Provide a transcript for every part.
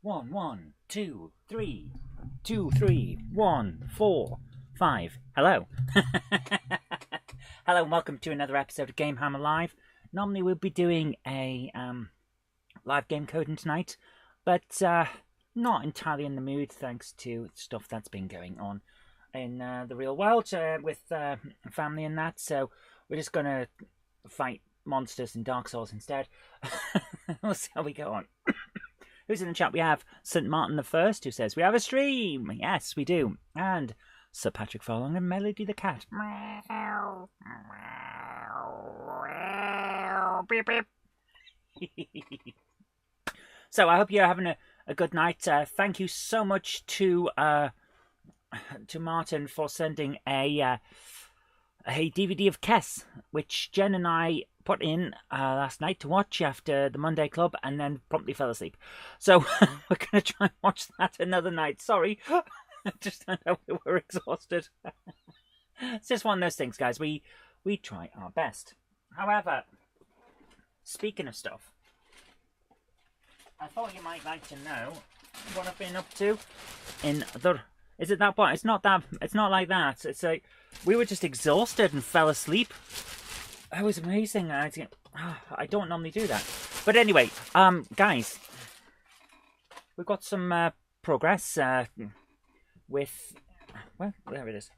1, 1, 2, 3, 2, 3, 1, 4, 5. Hello. Hello and welcome to another episode of GameHammer Live. Normally we'll be doing a live game coding tonight, but not entirely in the mood thanks to stuff that's been going on in the real world with family and that, so we're just going to fight monsters in Dark Souls instead. We'll see how we go on. Who's in the chat? We have St. Martin the First, who says, we have a stream. Yes, we do. And Sir Patrick Furlong and Melody the Cat. Beep, beep. So I hope you're having a good night. Thank you so much to Martin for sending a DVD of Kess, which Jen and I put in last night to watch after the Monday Club and then promptly fell asleep. So we're going to try and watch that another night. Sorry, just found out we were exhausted. It's just one of those things, guys. We try our best. However, speaking of stuff, I thought you might like to know what I've been up to in the... Is it that part? It's not that. It's not like that. It's like we were just exhausted and fell asleep. It was amazing. I don't normally do that, but anyway, guys, we've got some progress with there it is,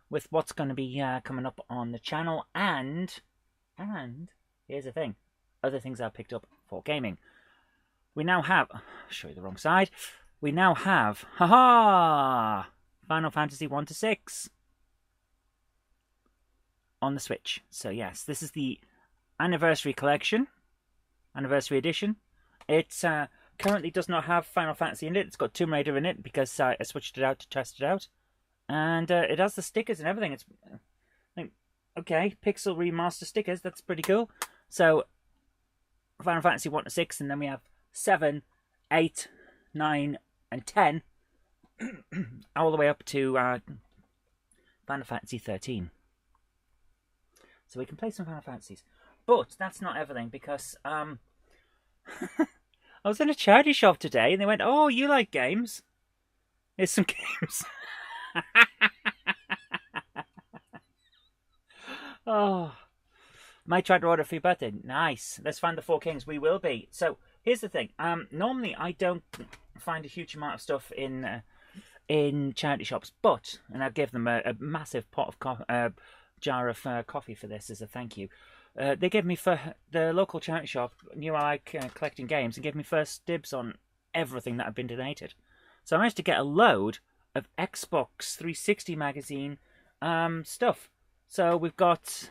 with what's going to be coming up on the channel, and here's the thing, other things I've picked up for gaming. We now have, I'll show you the wrong side. We now have, Final Fantasy 1 to 6 on the Switch. So yes, this is the Anniversary Collection, Anniversary Edition. It currently does not have Final Fantasy in it. It's got Tomb Raider in it because I switched it out to test it out. And it has the stickers and everything. It's like, okay, pixel remaster stickers, that's pretty cool. So, Final Fantasy 1 to 6, and then we have 7, 8, 9, and 10, all the way up to Final Fantasy 13. So we can play some Final Fantasies. But that's not everything, because I was in a charity shop today, and they went, oh, you like games? Here's some games. Oh, might try to order for your birthday. Nice. Let's find the Four Kings. We will be. So, here's the thing. Normally, I don't find a huge amount of stuff in charity shops, but, and I gave them a massive pot of jar of coffee for this as a thank you. They gave me, for the local charity shop, knew I like collecting games, and gave me first dibs on everything that had been donated. So I managed to get a load of Xbox 360 magazine stuff. So we've got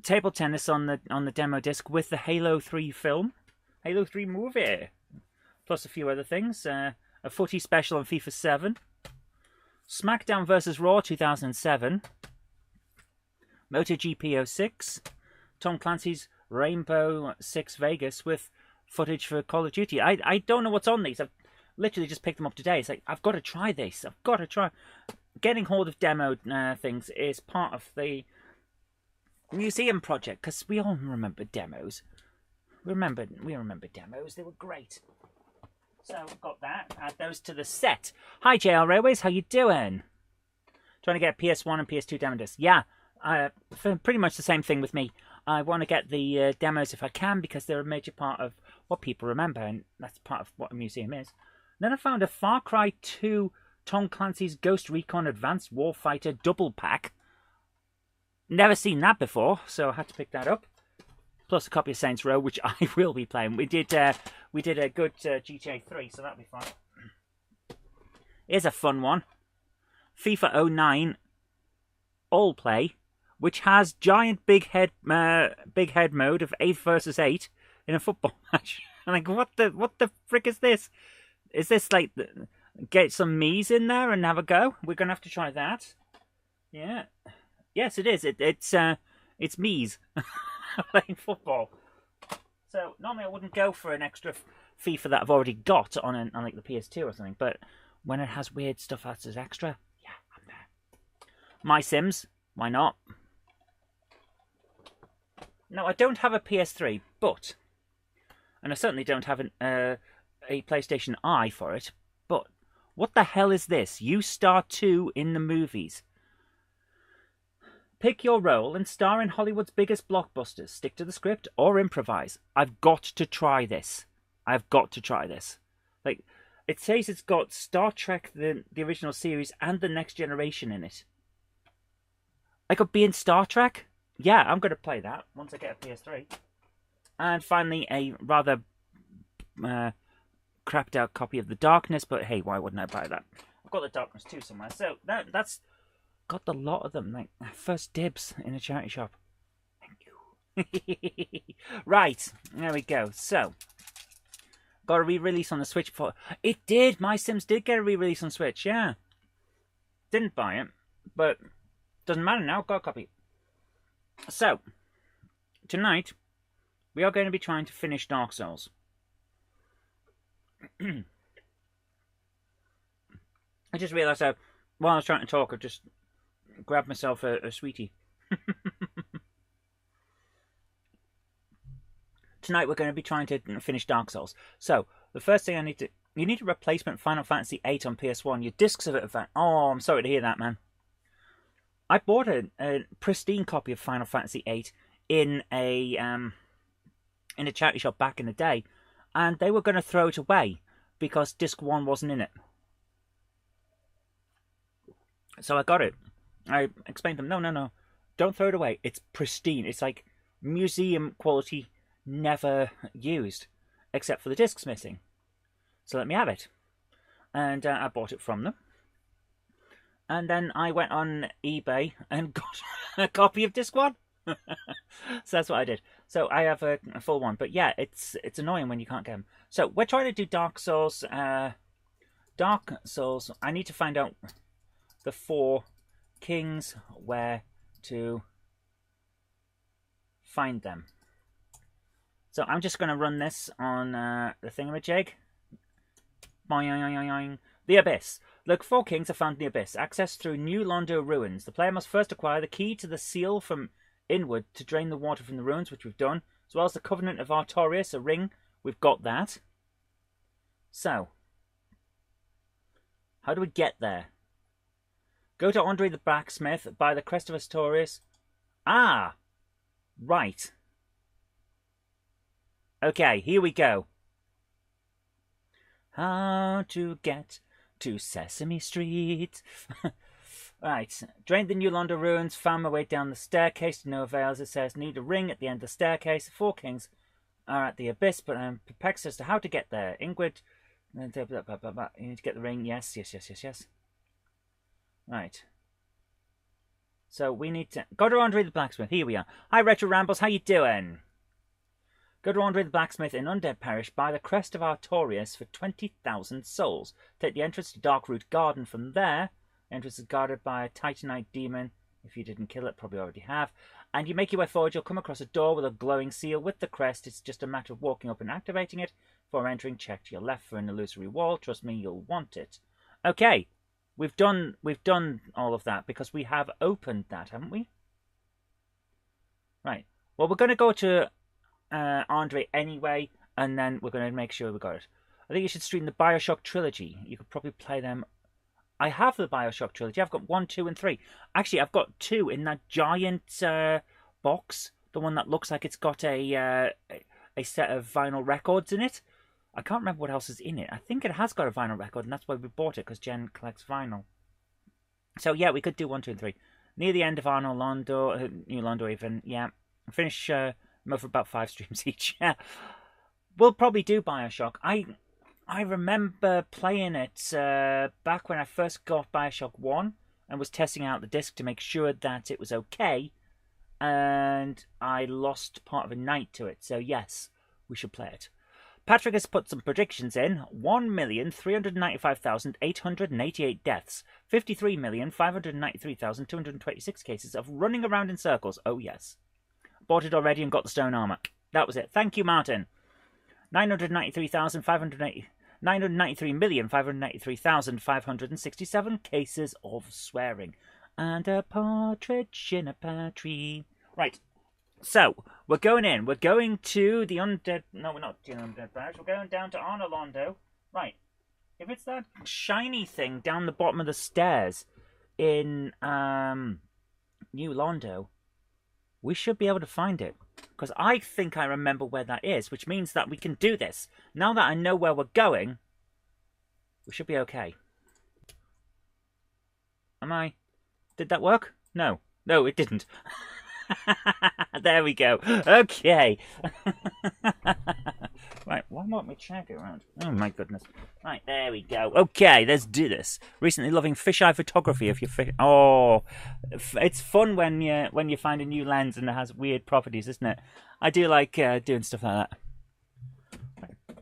table tennis on the demo disc with the Halo 3 film, Halo 3 movie, plus a few other things. A footy special on FIFA 7, SmackDown vs Raw 2007, MotoGP 06, Tom Clancy's Rainbow Six Vegas with footage for Call of Duty. I don't know what's on these. I've literally just picked them up today. It's like, I've got to try this. I've got to try. Getting hold of demo things is part of the museum project, because we all remember demos. We remember demos. They were great. So we've got that. Add those to the set. Hi JL Railways, how you doing? Trying to get PS1 and PS2 demo discs. Yeah, pretty much the same thing with me. I want to get the demos if I can, because they're a major part of what people remember, and that's part of what a museum is. Then I found a Far Cry 2 Tom Clancy's Ghost Recon Advanced Warfighter double pack. Never seen that before, so I had to pick that up. Plus a copy of Saints Row, which I will be playing. We did a good GTA 3, so that'll be fun. Here's a fun one. FIFA 09 All Play, which has giant big head mode of 8 versus 8 in a football match. I'm like, what the frick is this? Is this like get some Mii's in there and have a go? We're gonna have to try that. Yeah. Yes, it is. It's Mii's playing football. So normally I wouldn't go for an extra FIFA that I've already got on like the PS2 or something. But when it has weird stuff that's as extra, yeah, I'm there. My Sims, why not? No, I don't have a PS3, but, and I certainly don't have a PlayStation Eye for it, but what the hell is this? You star 2 in the movies. Pick your role and star in Hollywood's biggest blockbusters. Stick to the script or improvise. I've got to try this. I've got to try this. Like, it says it's got Star Trek, the original series, and the Next Generation in it. I could be in Star Trek? Yeah, I'm going to play that once I get a PS3. And finally, a rather crapped out copy of The Darkness, but hey, why wouldn't I buy that? I've got The Darkness 2 somewhere, so that's got a lot of them. Like, first dibs in a charity shop. Thank you. Right, there we go. So, got a re-release on the Switch for... It did! My Sims did get a re-release on Switch, yeah. Didn't buy it, but doesn't matter now, got a copy. So, tonight, we are going to be trying to finish Dark Souls. I just realised that while I was trying to talk, I just grabbed myself a sweetie. Tonight we're going to be trying to finish Dark Souls. So, the first thing you need a replacement Final Fantasy VIII on PS1. Your discs of it are... Oh, I'm sorry to hear that, man. I bought a pristine copy of Final Fantasy VIII in a charity shop back in the day, and they were going to throw it away because disc 1 wasn't in it. So I got it. I explained to them, no, don't throw it away. It's pristine. It's like museum quality, never used, except for the discs missing. So let me have it. And I bought it from them. And then I went on eBay and got a copy of disc 1. So that's what I did. So I have a full one. But yeah, it's annoying when you can't get them. So we're trying to do Dark Souls. Dark Souls. I need to find out the 4 kings, where to find them. So I'm just going to run this on the thingamajig. Boing. The Abyss. Look, 4 kings are found in the Abyss. Access through New Londo ruins. The player must first acquire the key to the seal from Inward to drain the water from the ruins, which we've done, as well as the Covenant of Artorias, a ring. We've got that. So, how do we get there? Go to Andre the Blacksmith, buy the Crest of Artorias. Ah! Right. Okay, here we go. How to get to Sesame Street. Right. Drained the New Londo ruins, found my way down the staircase to no avail. As it says, need a ring at the end of the staircase. The 4 kings are at the Abyss, but I'm perplexed as to how to get there. Ingrid, you need to get the ring. Yes. Right. So we need to go to Andre the Blacksmith. Here we are. Hi, Retro Rambles. How you doing? Go to Andre the Blacksmith in Undead Parish. Buy the Crest of Artorias for 20,000 souls. Take the entrance to Darkroot Garden from there. Entrance is guarded by a Titanite demon. If you didn't kill it, probably already have. And you make your way forward. You'll come across a door with a glowing seal with the crest. It's just a matter of walking up and activating it. Before entering, check to your left for an illusory wall. Trust me, you'll want it. Okay. We've done all of that because we have opened that, haven't we? Right. Well, we're going to go to Andre anyway, and then we're going to make sure we got it. I think you should stream the Bioshock trilogy. You could probably play them. I have the Bioshock trilogy. I've got 1, 2, and 3. Actually, I've got 2 in that giant box. The one that looks like it's got a set of vinyl records in it. I can't remember what else is in it. I think it has got a vinyl record, and that's why we bought it, because Jen collects vinyl. So, yeah, we could do 1, 2, and 3. Near the end of Arno Londo, New Londo even, yeah. Finish for about 5 streams each, yeah. We'll probably do Bioshock. I remember playing it back when I first got Bioshock 1 and was testing out the disc to make sure that it was okay, and I lost part of a night to it, so yes, we should play it. Patrick has put some predictions in. 1,395,888 deaths. 53,593,226 cases of running around in circles. Oh, yes. Bought it already and got the stone armor. That was it. Thank you, Martin. 993,593,567 cases of swearing. And a partridge in a pear tree. Right. So, we're going in. We're going to the undead... No, we're not doing undead barracks. We're going down to Arnolondo. Right. If it's that shiny thing down the bottom of the stairs in New Londo, we should be able to find it. Because I think I remember where that is, which means that we can do this. Now that I know where we're going, we should be okay. Am I... Did that work? No. No, it didn't. There we go. Okay. Right, why won't we check it around? Oh my goodness. Right, there we go. Okay, let's do this. Recently loving fisheye photography. If you fish, oh, it's fun when you find a new lens and it has weird properties, isn't it? I do like doing stuff like that.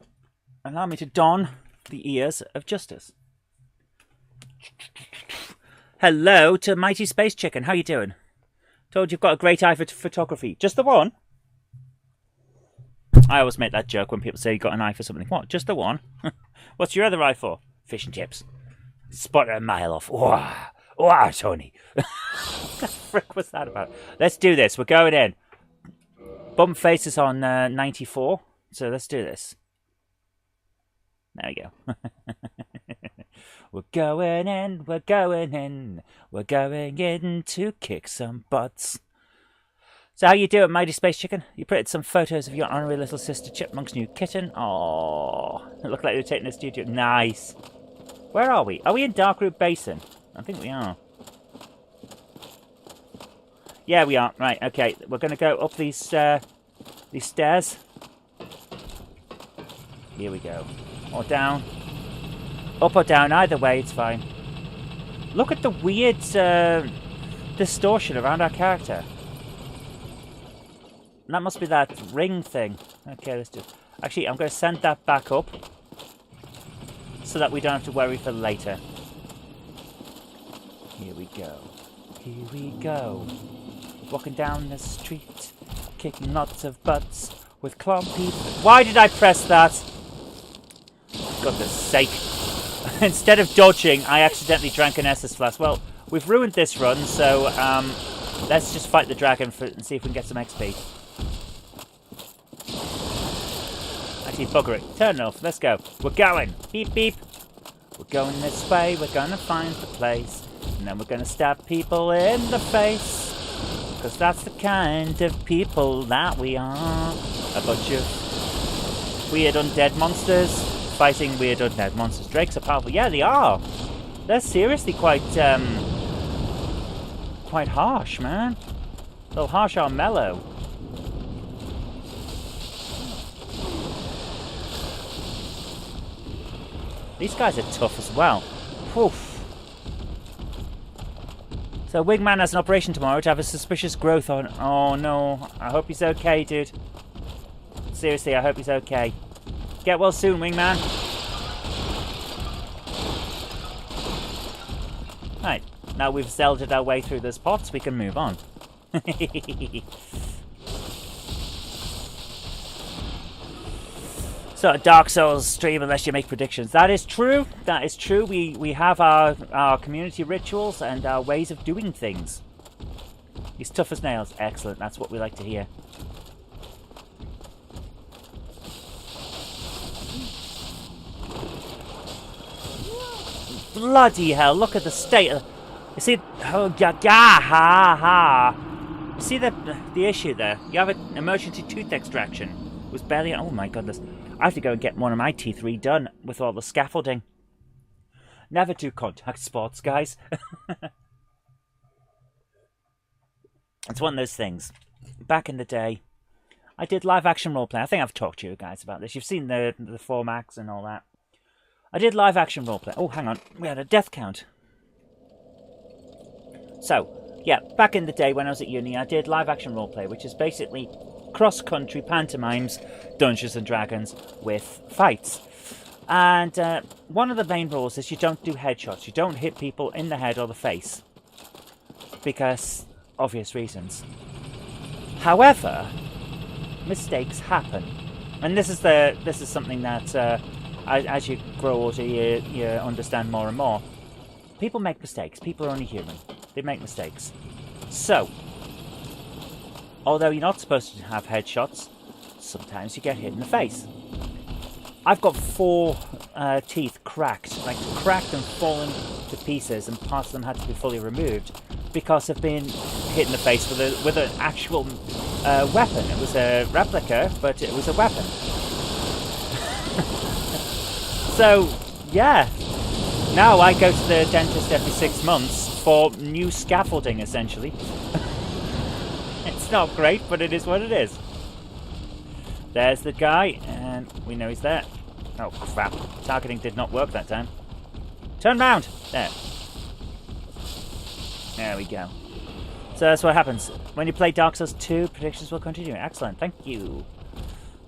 Allow me to don the ears of justice. Hello to Mighty Space Chicken. How you doing? Told you've got a great eye for photography. Just the one? I always make that joke when people say you got an eye for something. What? Just the one? What's your other eye for? Fish and chips. Spot a mile off. Wow, wow, Tony. What the frick was that about? Let's do this. We're going in. Bump face is on 94. So let's do this. There we go. We're going in, we're going in, we're going in to kick some butts. So how you doing, Mighty Space Chicken? You printed some photos of your honorary little sister Chipmunk's new kitten. Oh, it looked like they were taking the studio. Nice. Where are we? Are we in Darkroot Basin? I think we are. Yeah, we are. Right, okay. We're going to go up these stairs. Here we go. Or down. Up or down, either way, it's fine. Look at the weird distortion around our character. That must be that ring thing. Okay, let's do it. Actually, I'm going to send that back up so that we don't have to worry for later. Here we go. Here we go. Walking down the street, kicking lots of butts with clumpy... Why did I press that? For God's sake. Instead of dodging, I accidentally drank an Essus flask. Well, we've ruined this run, so let's just fight the dragon and see if we can get some XP. Actually, bugger it. Turn it off. Let's go. We're going. Beep, beep. We're going this way. We're going to find the place. And then we're going to stab people in the face. Because that's the kind of people that we are. A bunch of weird undead monsters. Fighting weird undead monsters. Drakes are powerful. Yeah, they are. They're seriously quite harsh, man. They'll harsh our mellow. These guys are tough as well. Oof. So Wingman has an operation tomorrow to have a suspicious growth on... Oh no. I hope he's okay, dude. Seriously, I hope he's okay. Get well soon, Wingman. Right, now we've Zelda'd our way through those pots, we can move on. So a Dark Souls stream unless you make predictions. That is true. That is true. We have our community rituals and our ways of doing things. He's tough as nails. Excellent. That's what we like to hear. Bloody hell, look at the state of... You see... Oh, ha, ha. You see the issue there? You have an emergency tooth extraction. It was barely... Oh my goodness. I have to go and get one of my teeth redone with all the scaffolding. Never do contact sports, guys. It's one of those things. Back in the day, I did live action roleplay. I think I've talked to you guys about this. You've seen the formats and all that. I did live action roleplay. Oh, hang on. We had a death count. So, yeah, back in the day when I was at uni, I did live action roleplay, which is basically cross-country pantomimes, Dungeons and Dragons with fights. And one of the main rules is you don't do headshots. You don't hit people in the head or the face. Because obvious reasons. However, mistakes happen. And this is something that... as you grow older, you understand more and more. People make mistakes. People are only human. They make mistakes. So, although you're not supposed to have headshots, sometimes you get hit in the face. I've got 4 teeth cracked, like cracked and fallen to pieces, and parts of them had to be fully removed because of being hit in the face with an actual weapon. It was a replica, but it was a weapon. So, yeah. Now I go to the dentist every 6 months for new scaffolding, essentially. It's not great, but it is what it is. There's the guy, and we know he's there. Oh, crap. Targeting did not work that time. Turn round! There. There we go. So that's what happens. When you play Dark Souls 2, predictions will continue. Excellent, thank you.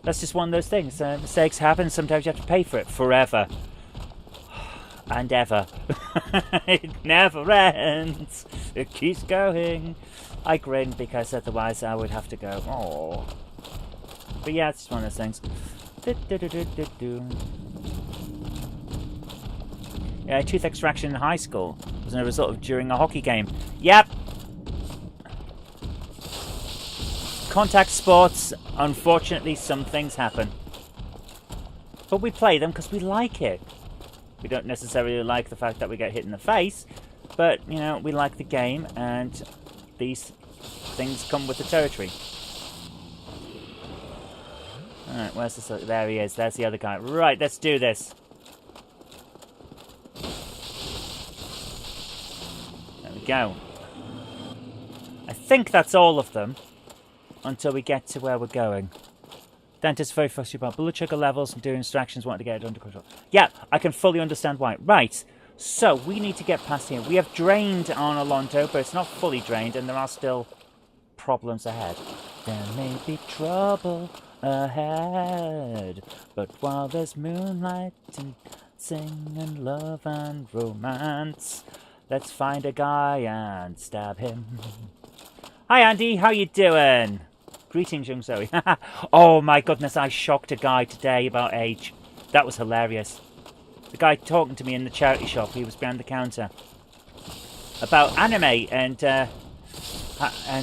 That's just one of those things. Mistakes happen, sometimes you have to pay for it. Forever. And ever. It never ends. It keeps going. I grin because otherwise I would have to go, oh. But yeah, it's just one of those things. Yeah, tooth extraction in high school was a result of during a hockey game. Yep. Contact sports, unfortunately, some things happen. But we play them because we like it. We don't necessarily like the fact that we get hit in the face, but, you know, we like the game, and these things come with the territory. Alright, where's this? There he is. There's the other guy. Right, let's do this. There we go. I think that's all of them until we get to where we're going. Dentist very fussy about blood sugar levels and doing extractions, wanting to get it under control. Yeah, I can fully understand why. Right, so we need to get past here. We have drained on Alonto, but it's not fully drained, and there are still problems ahead. There may be trouble ahead, but while there's moonlight and sing and love and romance, let's find a guy and stab him. Hi Andy, how you doing? Greetings, young Zoe. Oh my goodness, I shocked a guy today about age. That was hilarious. The guy talking to me in the charity shop, he was behind the counter, about anime and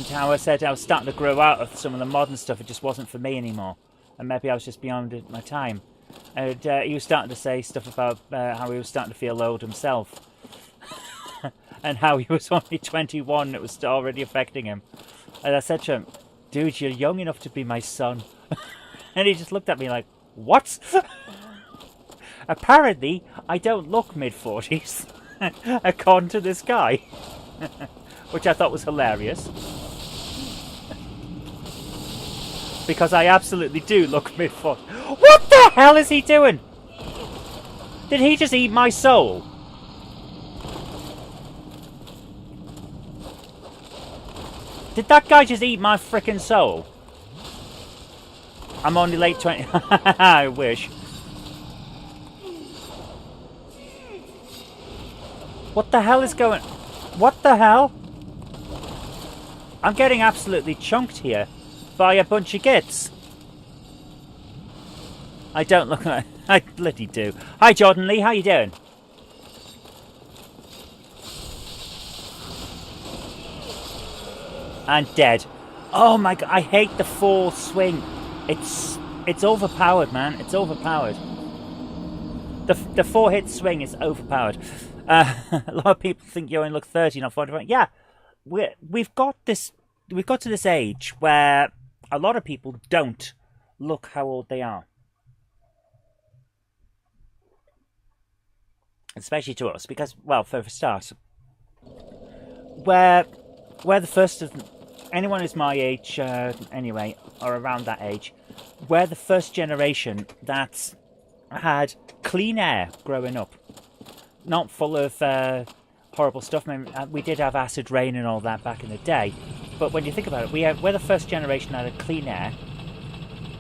how I said I was starting to grow out of some of the modern stuff. It just wasn't for me anymore. And maybe I was just beyond my time. And he was starting to say stuff about how he was starting to feel old himself. And how he was only 21 and it was already affecting him. And I said to him, dude, you're young enough to be my son. And he just looked at me like, what? Apparently, I don't look mid-40s, according to this guy. Which I thought was hilarious. Because I absolutely do look mid-40s. What the hell is he doing? Did he just eat my soul? Did that guy just eat my frickin' soul? I'm only late 20. I wish. What the hell is going... What the hell? I'm getting absolutely chunked here by a bunch of gits. I don't look like... I bloody do. Hi Jordan Lee, how you doing? And dead. Oh my god, I hate the full swing. It's overpowered, man. It's overpowered. The 4-hit swing is overpowered. A lot of people think you only look 30, not 45. Yeah, we've got to this age where a lot of people don't look how old they are. Especially to us, because, well, for a start, where the first of anyone who's my age, anyway, or around that age, we're the first generation that had clean air growing up, not full of horrible stuff. I mean, we did have acid rain and all that back in the day, but when you think about it, we're the first generation that had clean air,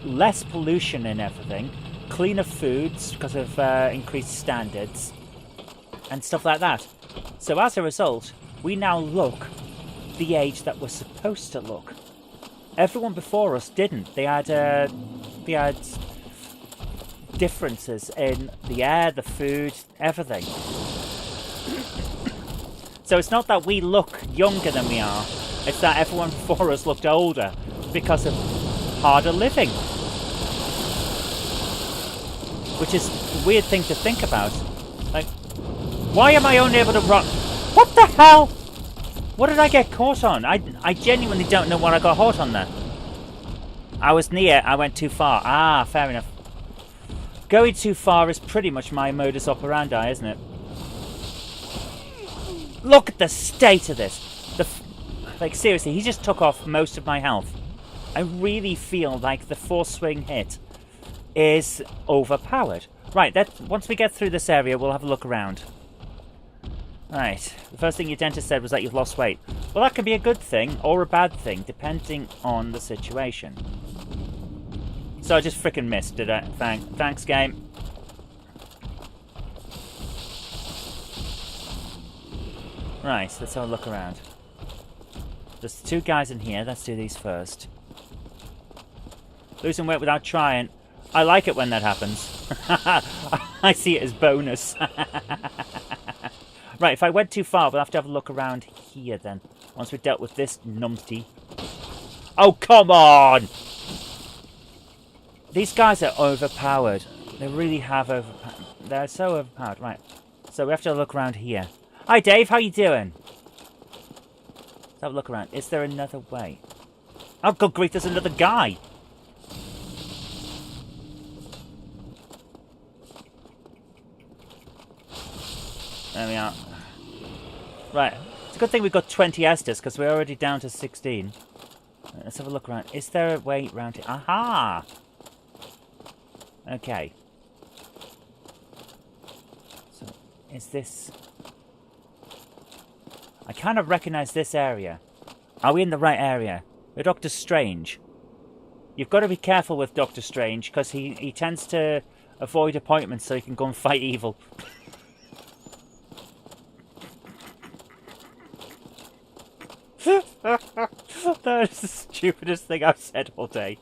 less pollution and everything, cleaner foods because of increased standards and stuff like that. So as a result, we now look the age that we're supposed to look. Everyone before us didn't. They had differences in the air, the food, everything. So it's not that we look younger than we are, it's that everyone before us looked older. because of harder living. Which is a weird thing to think about. Like, why am I only able to run? What the hell? What did I get caught on? I genuinely don't know what I got caught on there. I was near, I went too far. Ah, fair enough. Going too far is pretty much my modus operandi, isn't it? Look at the state of this. Like, seriously, he just took off most of my health. I really feel like the force swing hit is overpowered. Right, once we get through this area, we'll have a look around. Right, the first thing your dentist said was that you've lost weight. Well, that could be a good thing or a bad thing, depending on the situation. So I just frickin' missed, did I? Thanks, game. Right, let's have a look around. There's 2 guys in here. Let's do these first. Losing weight without trying. I like it when that happens. I see it as bonus. Right, if I went too far, we'll have to have a look around here then. Once we've dealt with this numpty. Oh, come on! These guys are overpowered. They really have overpowered. They're so overpowered. Right, so we have to look around here. Hi, Dave. How you doing? Let's have a look around. Is there another way? Oh, good grief, there's another guy. There we are. Right. It's a good thing we've got 20 Estes, because we're already down to 16. Let's have a look around. Is there a way around here? Aha! Okay. So, is this... I kind of recognise this area. Are we in the right area? We're Doctor Strange. You've got to be careful with Doctor Strange, because he tends to avoid appointments so he can go and fight evil. That is the stupidest thing I've said all day.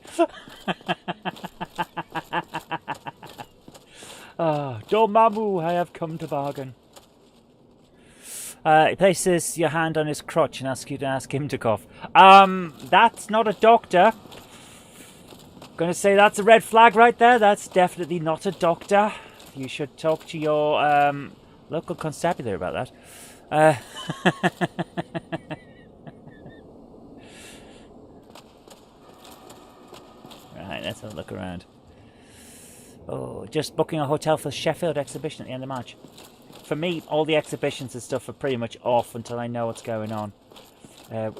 Dormammu, I have come to bargain. He places your hand on his crotch and asks you to ask him to cough. That's not a doctor. Gonna say that's a red flag right there. That's definitely not a doctor. You should talk to your local constabulary about that. Right, let's have a look around. Oh, just booking a hotel for the Sheffield exhibition at the end of March. For me, all the exhibitions and stuff are pretty much off until I know what's going on,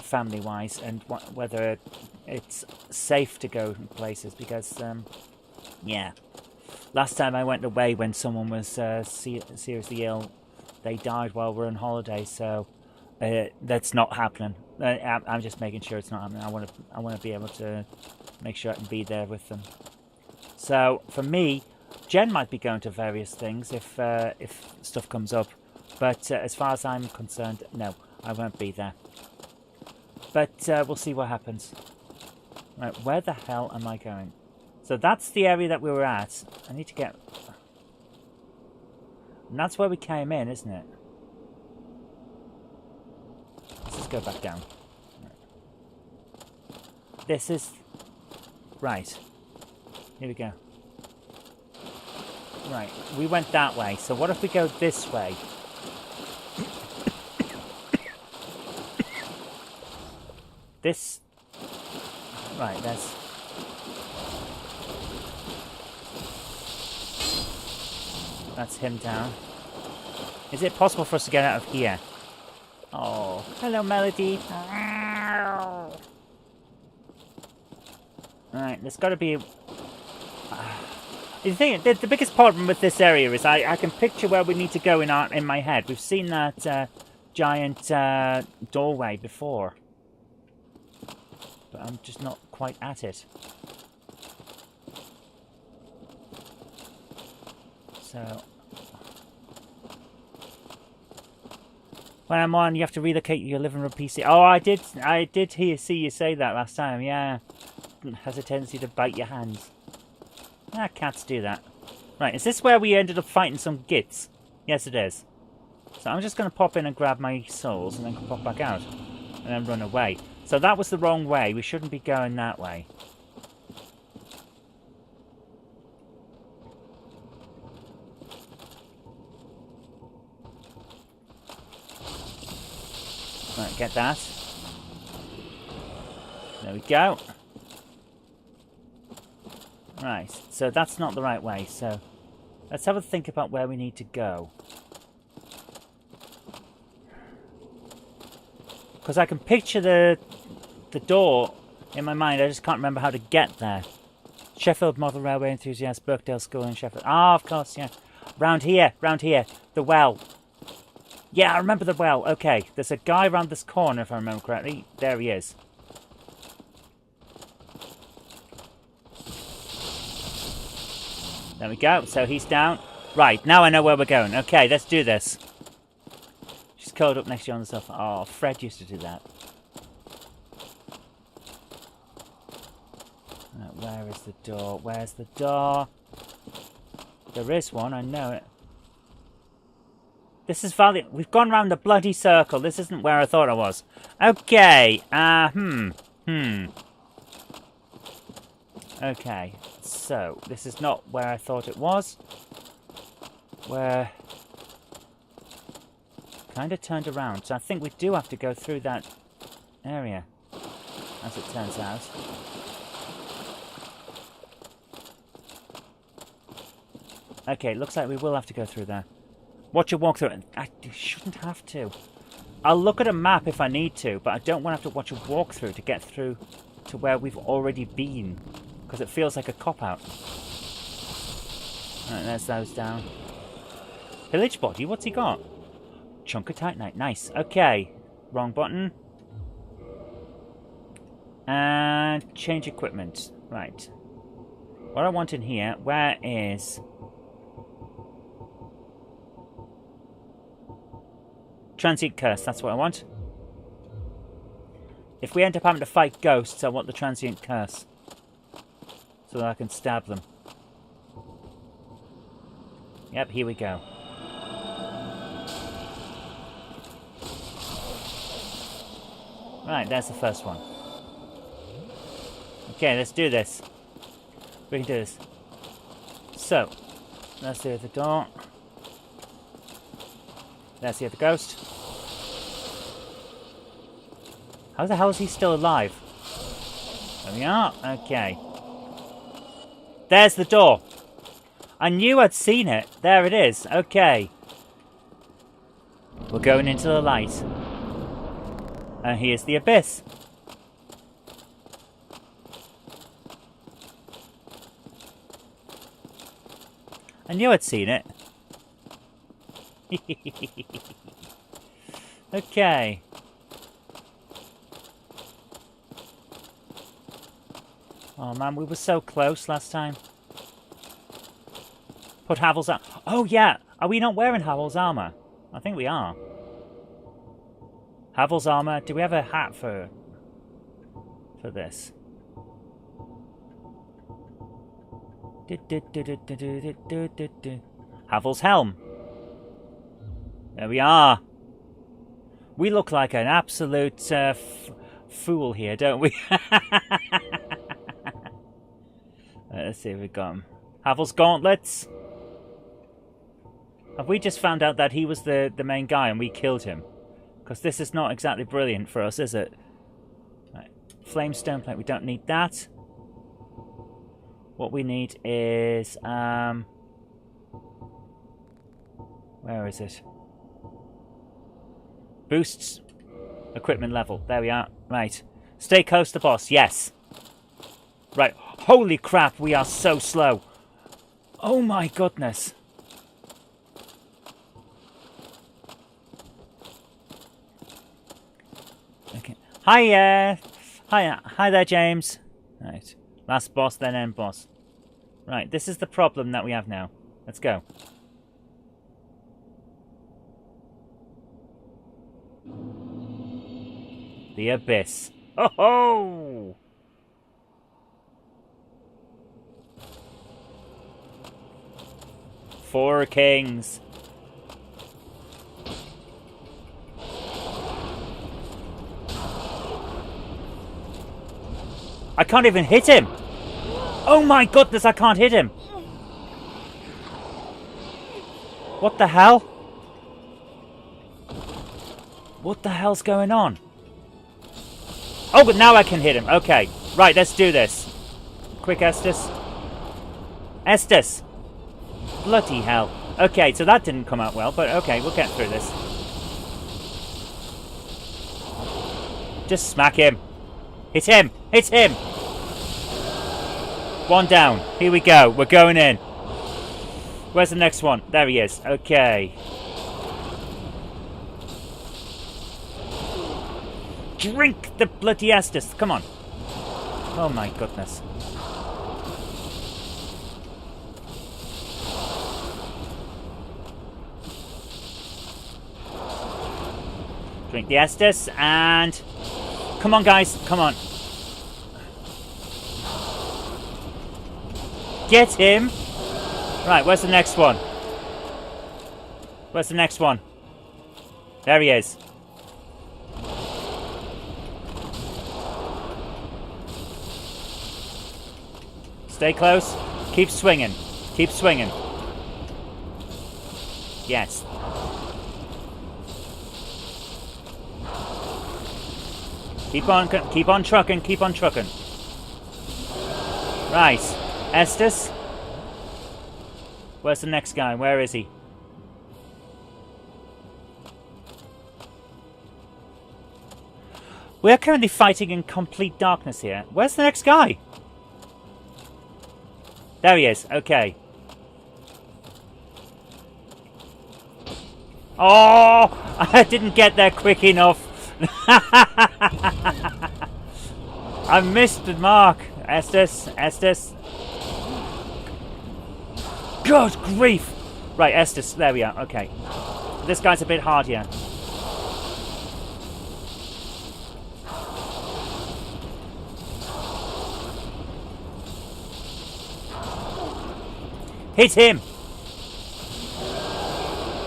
family-wise, and whether it's safe to go places. Because, yeah, last time I went away when someone was seriously ill, they died while we're on holiday. So that's not happening. I'm just making sure it's not happening. I want to be able to make sure I can be there with them. So for me, Jen might be going to various things if stuff comes up, but as far as I'm concerned, no, I won't be there. But we'll see what happens. Right, where the hell am I going? So that's the area that we were at. I need to get... And that's where we came in, isn't it? Let's just go back down. Right. This is... Right. Here we go. Right, we went that way, so what if we go this way? This... Right, that's him down. Is it possible for us to get out of here? Oh, hello, Melody. Right, there's got to be... The biggest problem with this area is I can picture where we need to go in my head. We've seen that giant doorway before. But I'm just not quite at it. So... When I'm on, you have to relocate your living room PC. Oh, I did see you say that last time, yeah. Has a tendency to bite your hands. Ah, cats do that. Right, is this where we ended up fighting some gits? Yes, it is. So I'm just going to pop in and grab my souls and then pop back out. And then run away. So that was the wrong way. We shouldn't be going that way. Right, get that. There we go. Right, so that's not the right way. So let's have a think about where we need to go. Because I can picture the door in my mind. I just can't remember how to get there. Sheffield Model Railway enthusiast, Birkdale School in Sheffield. Ah, of course, yeah. Round here. The well. Yeah, I remember the well. Okay, there's a guy around this corner, if I remember correctly. There he is. There we go. So he's down. Right, now I know where we're going. Okay, let's do this. She's curled up next to you on the sofa. Oh, Fred used to do that. Where is the door? Where's the door? There is one, I know it. This is valiant. We've gone round the bloody circle. This isn't where I thought I was. Okay. Okay. So, this is not where I thought it was. Where... kind of turned around. So I think we do have to go through that area. As it turns out. Okay, looks like we will have to go through there. Watch your walk through it. I shouldn't have to. I'll look at a map if I need to, but I don't want to have to watch a walkthrough to get through to where we've already been. Because it feels like a cop-out. Alright, there's those down. Pillage body, what's he got? Chunk of titanite, nice. Okay, wrong button. And change equipment. Right. What I want in here, where is... transient curse, that's what I want. If we end up having to fight ghosts, I want the transient curse. So that I can stab them. Yep, here we go. Right, there's the first one. Okay, let's do this. We can do this. So, let's do the door. There's the other ghost. How the hell is he still alive? There we are. Okay. There's the door. I knew I'd seen it. There it is. Okay. We're going into the light. And here's the abyss. I knew I'd seen it. Okay. Oh man, we were so close last time. Put Havel's armor. Oh yeah, are we not wearing Havel's armor? I think we are. Havel's armor. Do we have a hat for this? Havel's helm. There we are. We look like an absolute fool here, don't we? Let's see if we've got him. Havel's gauntlets. Have we just found out that he was the main guy and we killed him? Because this is not exactly brilliant for us, is it? Right. Flame stone plate, we don't need that. What we need is... where is it? Boosts equipment level. There we are. Right. Stay close to the boss. Yes. Right. Holy crap, we are so slow. Oh my goodness. Okay. Hi there, James. Right. Last boss, then end boss. Right. This is the problem that we have now. Let's go. The abyss. Ho ho! Four kings. I can't even hit him. Oh my goodness, I can't hit him. What the hell? What the hell's going on? Oh, but now I can hit him. Okay. Right, let's do this. Quick, Estes. Estes! Bloody hell. Okay, so that didn't come out well, but okay, we'll get through this. Just smack him. Hit him! Hit him! One down. Here we go. We're going in. Where's the next one? There he is. Okay. Drink the bloody Estes. Come on. Oh my goodness. Drink the Estes and... Come on, guys. Come on. Get him. Right, where's the next one? Where's the next one? There he is. Stay close. Keep swinging. Keep swinging. Yes. Keep on trucking. Keep on trucking. Right. Estes. Where's the next guy? Where is he? We're currently fighting in complete darkness here. Where's the next guy? There he is. Okay. Oh! I didn't get there quick enough. I missed the mark. Estes. Estes. Good grief! Right, Estes. There we are. Okay. This guy's a bit hard here. Hit him!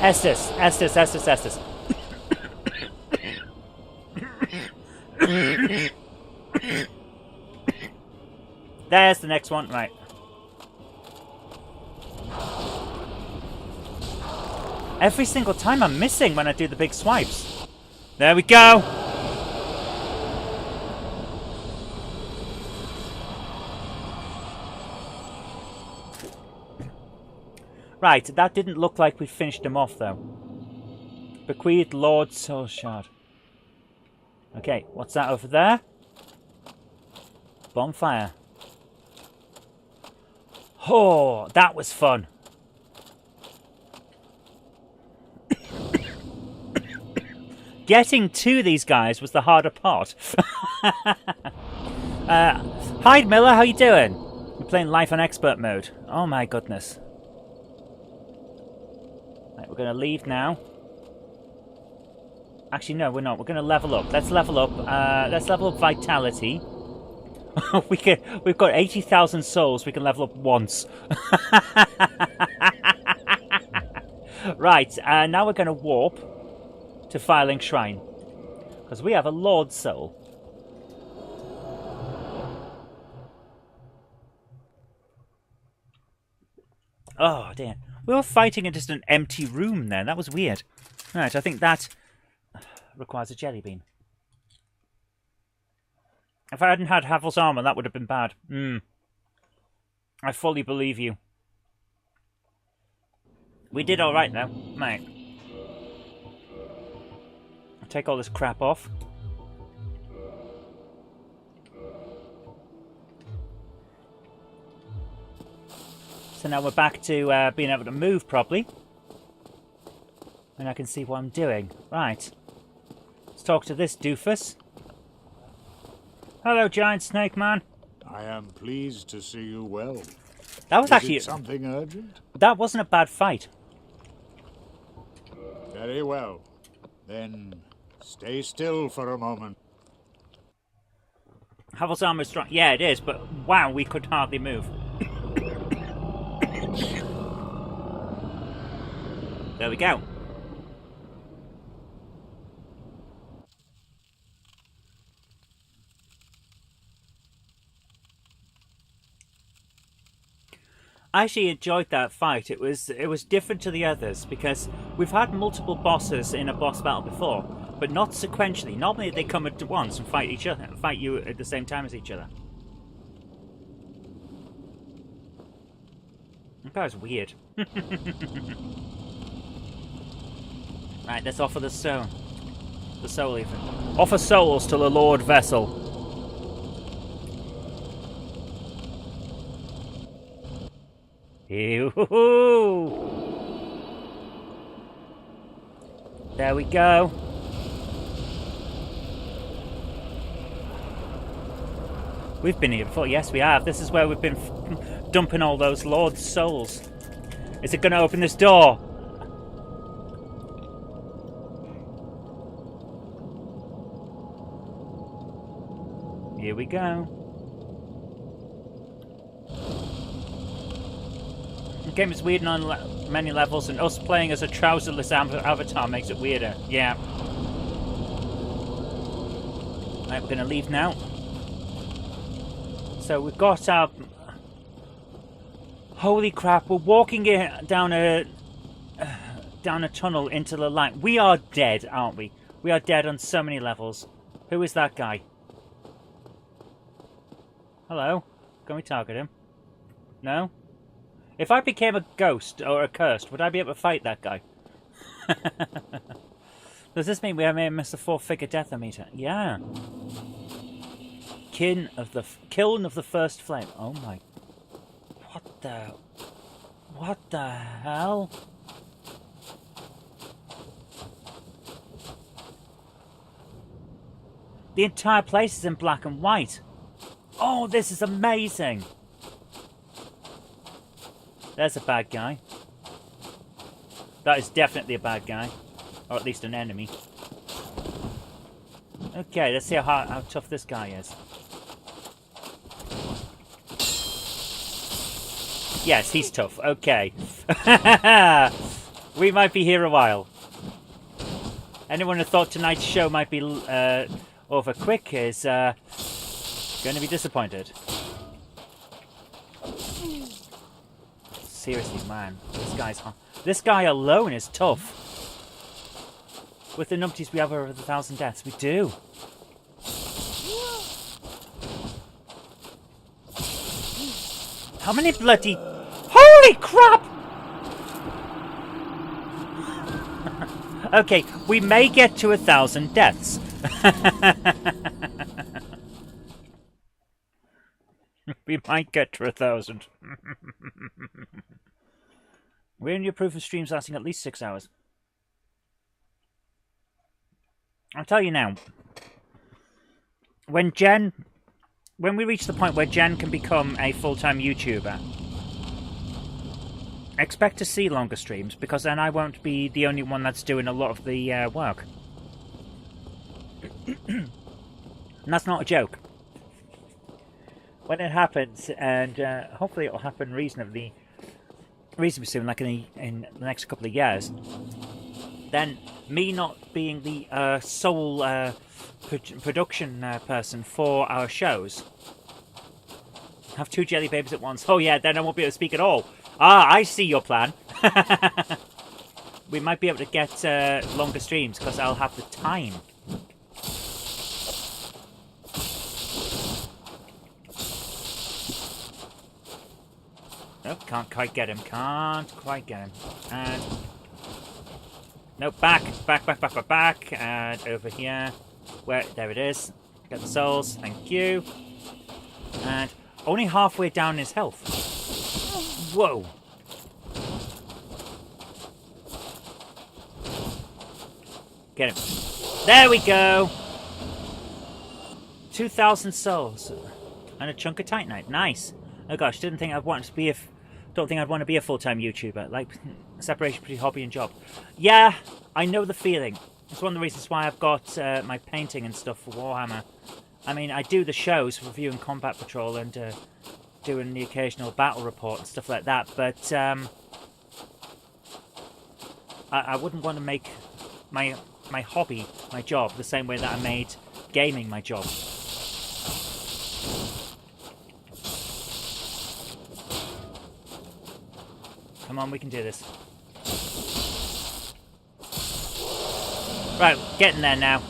Estes. Estes. Estes. Estes. There's the next one. Right. Every single time I'm missing when I do the big swipes. There we go. Right, that didn't look like we finished him off though. Bequeathed Lord Soul Shard. Okay, what's that over there? Bonfire. Oh, that was fun. Getting to these guys was the harder part. Hi Miller, how you doing? We're playing Life on Expert mode. Oh my goodness. Right, we're going to leave now. Actually, no, we're not. We're going to level up. Let's level up. Let's level up Vitality. We've got 80,000 souls. We can level up once. Right, now we're going to warp to Firelink Shrine. Because we have a Lord Soul. Oh, dear. We were fighting in just an empty room then. That was weird. Right, I think that requires a jelly bean. If I hadn't had Havel's armor, that would have been bad. I fully believe you. We did alright though. Right. I'll take all this crap off. So now we're back to being able to move properly. And I can see what I'm doing. Right. Let's talk to this doofus. Hello, Giant Snake Man. I am pleased to see you well. That was actually something urgent. That wasn't a bad fight. Very well. Then stay still for a moment. Havel's armor is strong. Yeah, it is, but wow, we could hardly move. There we go. I actually enjoyed that fight. It was different to the others because we've had multiple bosses in a boss battle before, but not sequentially. Normally they come at once and fight you at the same time as each other. That was weird. Right, let's offer the soul. The soul even. Offer souls to the Lord Vessel. Yoo-hoo-hoo. There we go. We've been here before. Yes, we have. This is where we've been dumping all those Lord's souls. Is it going to open this door? Here we go. The game is weird on many levels, and us playing as a trouserless avatar makes it weirder. Yeah. I'm going to leave now. So we've got our... Holy crap, we're walking down a tunnel into the light. We are dead, aren't we? We are dead on so many levels. Who is that guy? Hello? Can we target him? No? If I became a ghost or a cursed, would I be able to fight that guy? Does this mean we may miss the 4-figure death meter? Yeah. Kiln of the first flame. Oh my... What the hell? The entire place is in black and white. Oh, this is amazing. There's a bad guy. That is definitely a bad guy. Or at least an enemy. Okay, let's see how tough this guy is. Yes, he's tough. Okay. We might be here a while. Anyone who thought tonight's show might be over quick is going to be disappointed. Seriously, man. This guy alone is tough. With the numpties we have over 1,000 deaths. We do. How many bloody... Holy crap! Okay, we may get to 1,000 deaths. We might get to 1,000. We're in your proof of streams lasting at least 6 hours. I'll tell you now. When we reach the point where Jen can become a full-time YouTuber, expect to see longer streams, because then I won't be the only one that's doing a lot of the work. And that's not a joke. When it happens, and hopefully it'll happen reasonably soon, like in the next couple of years, then me not being the sole production person for our shows, have 2 jelly babies at once. Oh yeah, then I won't be able to speak at all. Ah, I see your plan. We might be able to get longer streams because I'll have the time. Nope, can't quite get him. Can't quite get him. And... no, back. And over here. There it is. Get the souls. Thank you. And only halfway down his health. Whoa. Get him. There we go. 2,000 souls. And a chunk of Titanite. Nice. Oh gosh, don't think I'd want to be a full-time YouTuber. Like, separation between hobby and job. Yeah, I know the feeling. It's one of the reasons why I've got my painting and stuff for Warhammer. I mean, I do the shows, reviewing Combat Patrol and doing the occasional battle report and stuff like that, but I wouldn't want to make my hobby my job the same way that I made gaming my job. Come on, we can do this. Right, getting there now.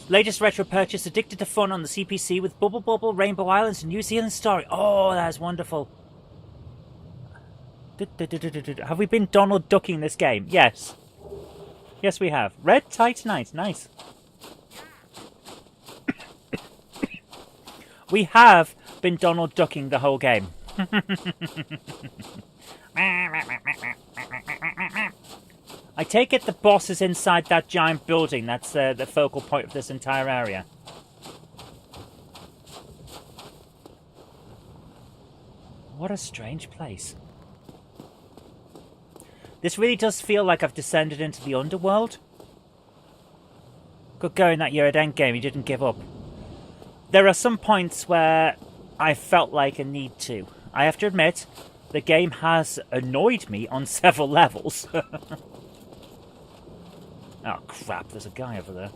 Latest retro purchase, addicted to fun on the CPC with Bubble Bubble, Rainbow Islands, and New Zealand Story. Oh, that's wonderful. Have we been Donald Ducking this game? Yes. Yes, we have. Red Titanite. Nice. We have been Donald Ducking the whole game. I take it the boss is inside that giant building. That's the focal point of this entire area. What a strange place. This really does feel like I've descended into the underworld. Good going that year at Endgame, you didn't give up. There are some points where I felt like a need to. I have to admit, the game has annoyed me on several levels. Oh crap, there's a guy over there.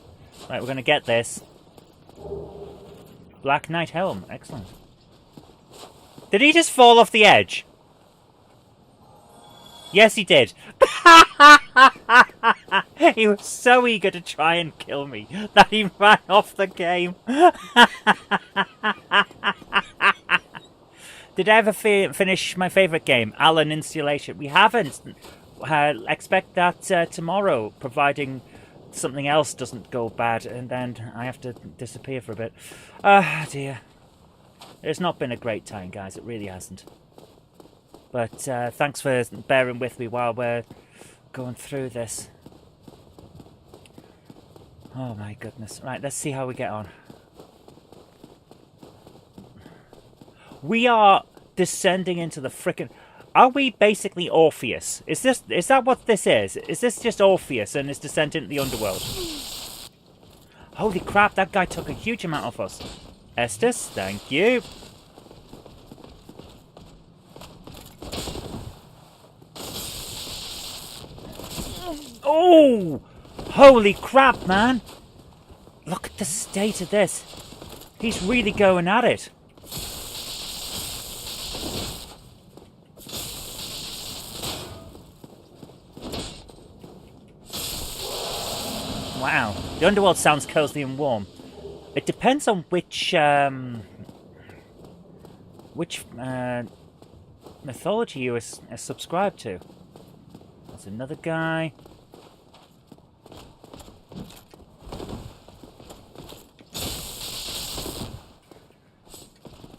Right, we're going to get this. Black Knight Helm, excellent. Did he just fall off the edge? Yes, he did. He was so eager to try and kill me that he ran off the game. Did I ever finish my favourite game, Allen Installation? We haven't. Expect that tomorrow, providing something else doesn't go bad, and then I have to disappear for a bit. Ah, dear. It's not been a great time, guys. It really hasn't. But thanks for bearing with me while we're going through this. Oh my goodness. Right, let's see how we get on. We are descending into the frickin'... Are we basically Orpheus? Is that what this is? Is this just Orpheus and his descent into the underworld? Holy crap, that guy took a huge amount off us. Estes, thank you. Oh! Holy crap, man! Look at the state of this. He's really going at it. Wow. The underworld sounds cozy and warm. It depends on which mythology you are subscribed to. There's another guy.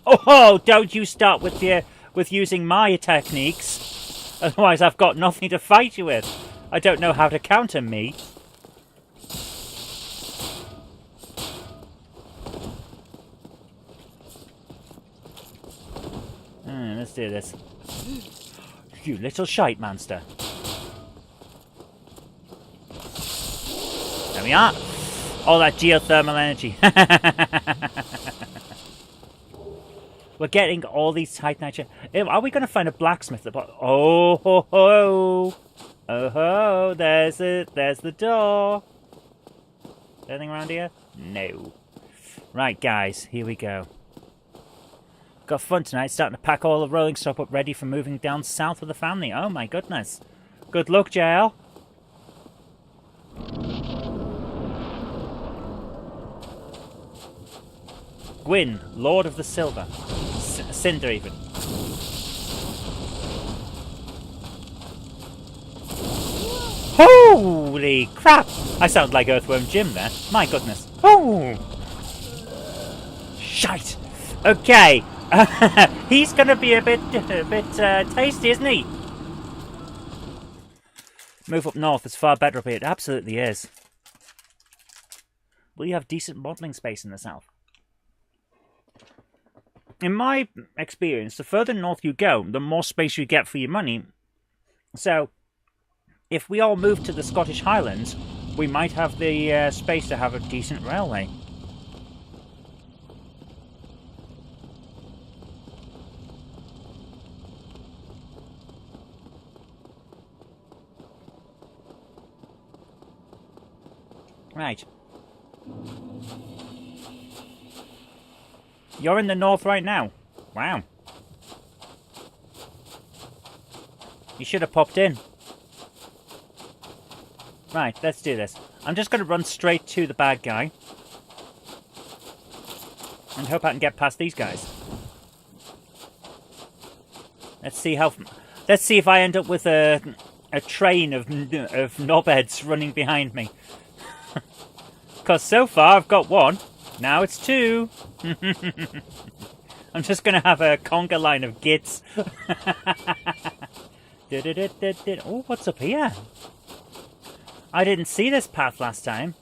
Oh, don't you start with using my techniques. Otherwise I've got nothing to fight you with. I don't know how to counter me. Let's do this. You little shite monster. There we are. All that geothermal energy. We're getting all these Titanite. Are we going to find a blacksmith? Oh ho ho! Oh ho! There's it. There's the door. Anything around here? No. Right, guys. Here we go. Got fun tonight. Starting to pack all the rolling stock up, ready for moving down south with the family. Oh my goodness! Good luck, JL. Gwyn, Lord of the Silver. Cinder, even. Holy crap! I sound like Earthworm Jim there. My goodness. Oh! Shite! Okay. He's going to be a bit tasty, isn't he? Move up north. It's far better up here. It absolutely is. Will you have decent modelling space in the south? In my experience, the further north you go, the more space you get for your money. So, if we all move to the Scottish Highlands, we might have the space to have a decent railway. Right. You're in the north right now. Wow. You should have popped in. Right, let's do this. I'm just going to run straight to the bad guy. And hope I can get past these guys. Let's see if I end up with a train of knobheads running behind me. Because so far I've got one. Now it's two. I'm just going to have a conga line of gits. Oh, what's up here? I didn't see this path last time.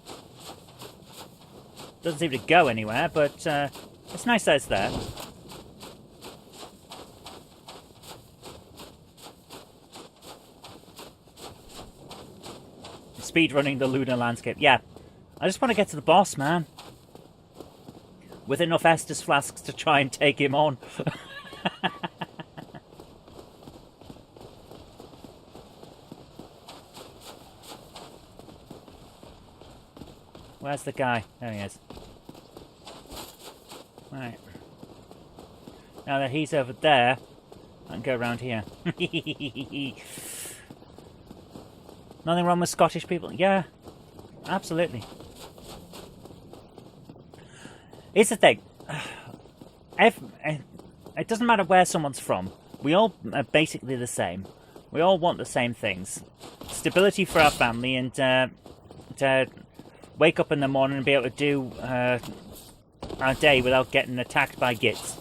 Doesn't seem to go anywhere, but it's nice that it's there. Speed running the lunar landscape. Yeah, I just want to get to the boss, man. With enough Estus flasks to try and take him on. Where's the guy? There he is. Right. Now that he's over there, I can go around here. Nothing wrong with Scottish people? Yeah, absolutely. Here's the thing. It doesn't matter where someone's from. We all are basically the same. We all want the same things. Stability for our family and to wake up in the morning and be able to do our day without getting attacked by gits.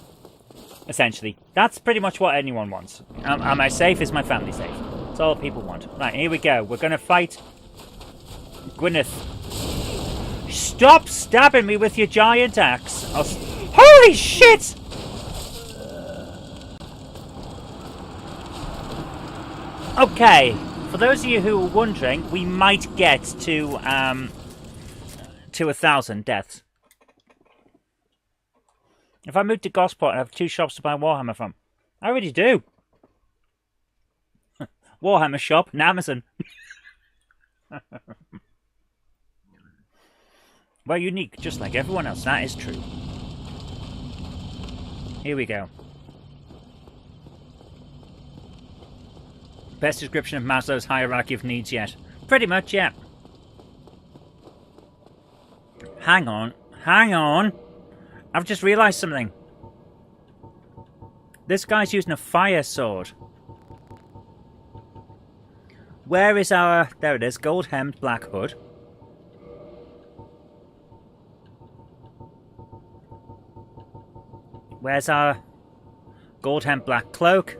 Essentially. That's pretty much what anyone wants. Am I safe? Is my family safe? That's all people want. Right, here we go. We're going to fight Gwyneth. Stop stabbing me with your giant axe. Holy shit! Okay, for those of you who are wondering, we might get to 1,000 deaths. If I move to Gosport, I have 2 shops to buy Warhammer from. I already do. Warhammer shop and Amazon. We're unique, just like everyone else. That is true. Here we go. Best description of Maslow's hierarchy of needs yet. Pretty much, yeah. Hang on. Hang on. I've just realised something. This guy's using a fire sword. Where is our... There it is. Gold-hemmed black hood. Where's our gold-hemmed black cloak?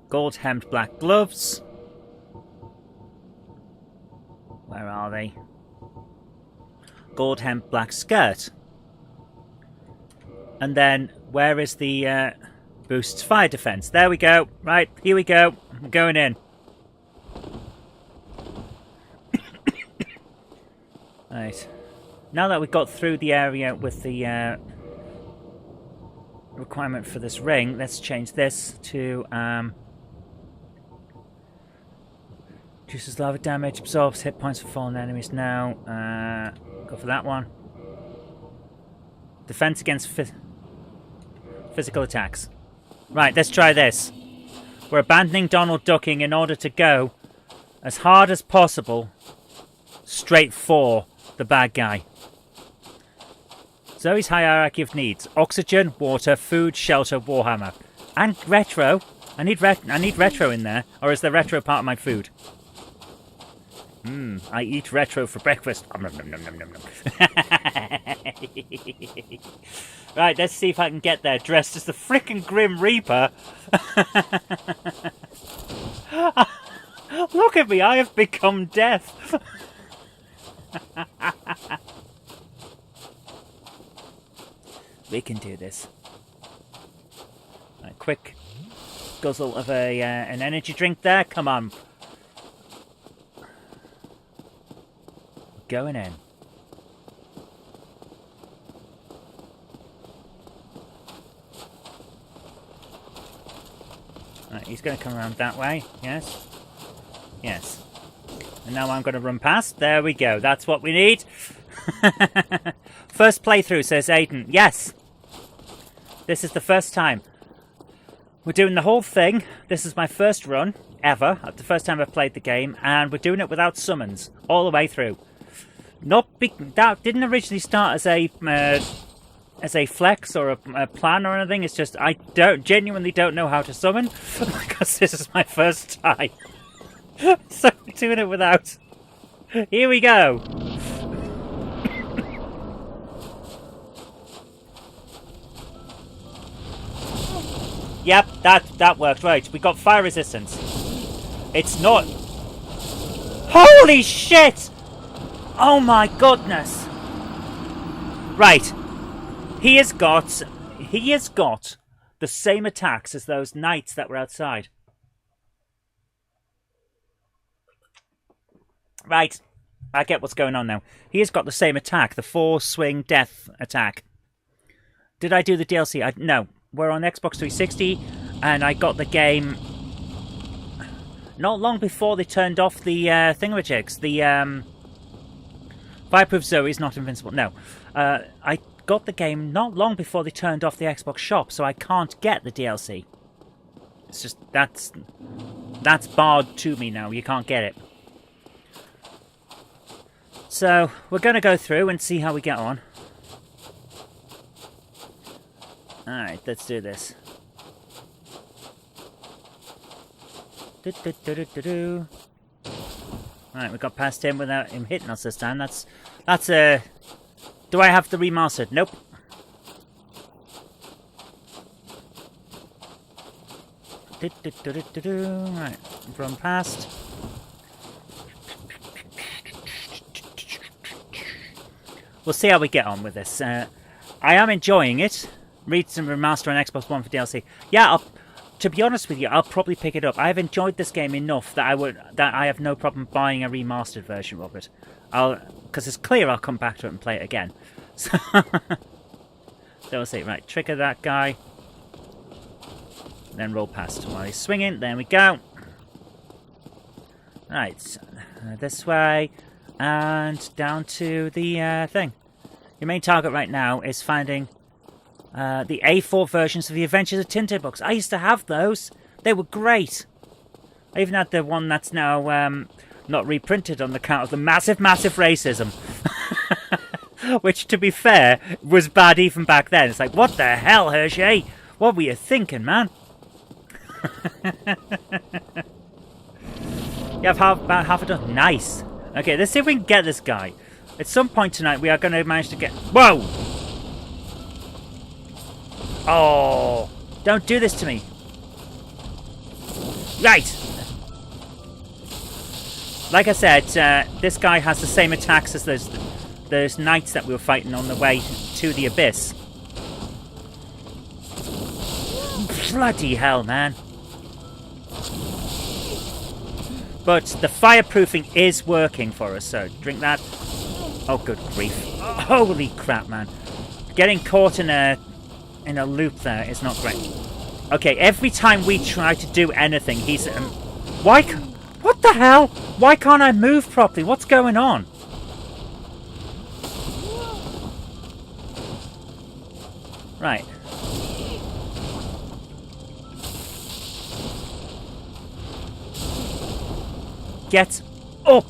Gold-hemmed black gloves. Where are they? Gold-hemmed black skirt. And then, where is the boosts fire defense? There we go. Right, here we go. I'm going in. Right. Now that we've got through the area with the requirement for this ring, let's change this to reduces lava damage, absorbs hit points for fallen enemies. Now, go for that one. Defense against physical attacks. Right, let's try this. We're abandoning Donald Ducking in order to go as hard as possible straight for the bad guy. Zoe's hierarchy of needs: oxygen, water, food, shelter, Warhammer, and retro. I need retro in there, or is the retro part of my food? I eat retro for breakfast. Right, let's see if I can get there dressed as the frickin' Grim Reaper. Look at me, I have become death. We can do this. Right, quick guzzle of an energy drink there. Come on. Going in. Right, he's going to come around that way. Yes. Yes. And now I'm going to run past. There we go. That's what we need. First playthrough, says Aiden. Yes. This is the first time. We're doing the whole thing. This is my first run ever. The first time I've played the game, and we're doing it without summons all the way through. That didn't originally start as a flex or a plan or anything. It's just I genuinely don't know how to summon because this is my first time. So we're doing it without. Here we go. Yep, that worked. Right, we got fire resistance. It's not. Holy shit! Oh my goodness! Right, he has got the same attacks as those knights that were outside. Right, I get what's going on now. He has got the same attack, the 4-swing death attack. Did I do the DLC? No. We're on Xbox 360, and I got the game not long before they turned off the thingamajigs. The Fireproof Zoe's not invincible. No. I got the game not long before they turned off the Xbox shop, so I can't get the DLC. It's just, that's barred to me now. You can't get it. So, we're going to go through and see how we get on. Alright, let's do this. Alright, we got past him without him hitting us this time. That's a... Do I have the remastered? Nope. Right, run past. We'll see how we get on with this. I am enjoying it. Read some remaster on Xbox One for DLC. Yeah, to be honest with you, I'll probably pick it up. I've enjoyed this game enough that I have no problem buying a remastered version of it. Because it's clear I'll come back to it and play it again. So we'll see. Right, trigger that guy. Then roll past while he's swinging. There we go. Right, this way and down to the thing. Your main target right now is finding the A4 versions of the Adventures of Tintin books. I used to have those. They were great. I even had the one that's now not reprinted on account of the massive racism. Which, to be fair, was bad even back then. It's like, what the hell, Hershey? What were you thinking, man? You have about half a dozen. Nice. Okay, let's see if we can get this guy. At some point tonight, we are going to manage to get... Whoa! Oh, don't do this to me. Right. Like I said, this guy has the same attacks as those knights that we were fighting on the way to the abyss. Bloody hell, man. But the fireproofing is working for us, so drink that. Oh, good grief. Holy crap, man. Getting caught in a loop there is not great. Okay, every time we try to do anything, he's... what the hell? Why can't I move properly? What's going on? Right. Get up!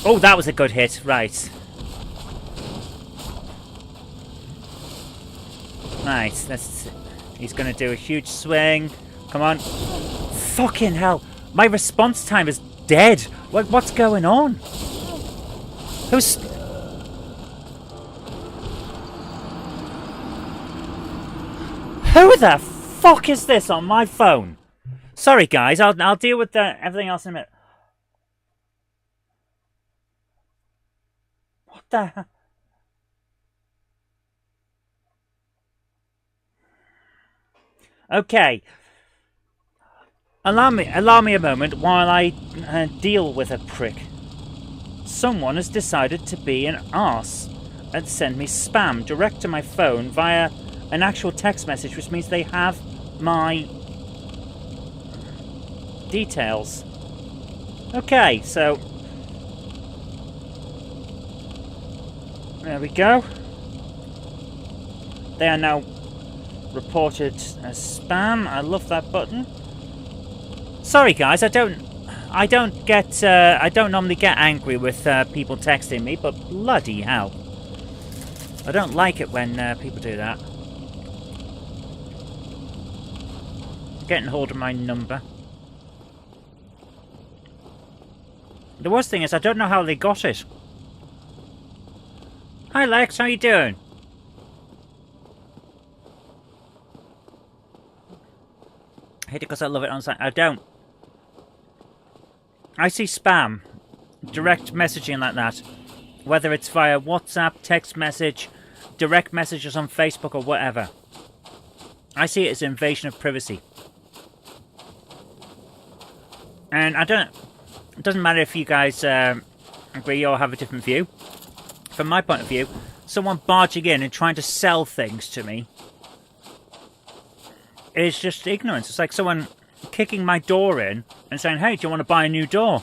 Oh, that was a good hit. Right. Right, he's going to do a huge swing. Come on. Fucking hell. My response time is dead. What's going on? Who's... Who the fuck is this on my phone? Sorry, guys. I'll deal with everything else in a minute. What the hell? Okay. Allow me a moment while I deal with a prick. Someone has decided to be an arse and send me spam direct to my phone via an actual text message, which means they have my details. Okay, so There we go. They are now reported as spam. I love that button. Sorry guys, I don't normally get angry with people texting me, but bloody hell. I don't like it when people do that. Getting hold of my number. The worst thing is I don't know how they got it. Hi Lex, how you doing? I hate it because I love it on site. I don't. I see spam, direct messaging like that, whether it's via WhatsApp, text message, direct messages on Facebook or whatever. I see it as an invasion of privacy. And I don't. It doesn't matter if you guys agree or have a different view. From my point of view, someone barging in and trying to sell things to me is just ignorance. It's like someone kicking my door in and saying, hey, do you want to buy a new door?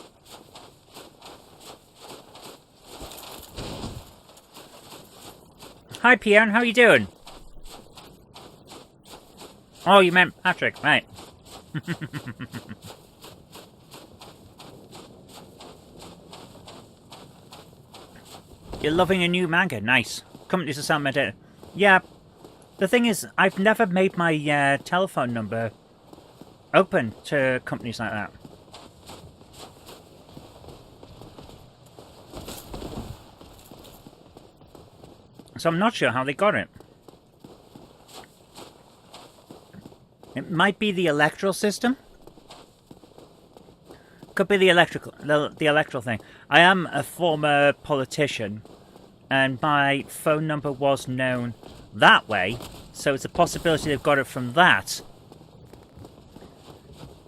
Hi, Pierre, how are you doing? Oh, you meant Patrick, right. You're loving a new manga. Nice. Companies are sound meditated. Yeah. The thing is, I've never made my telephone number open to companies like that. So I'm not sure how they got it. It might be the electoral system. Could be the electoral thing. I am a former politician, and my phone number was known that way, so it's a possibility they've got it from that,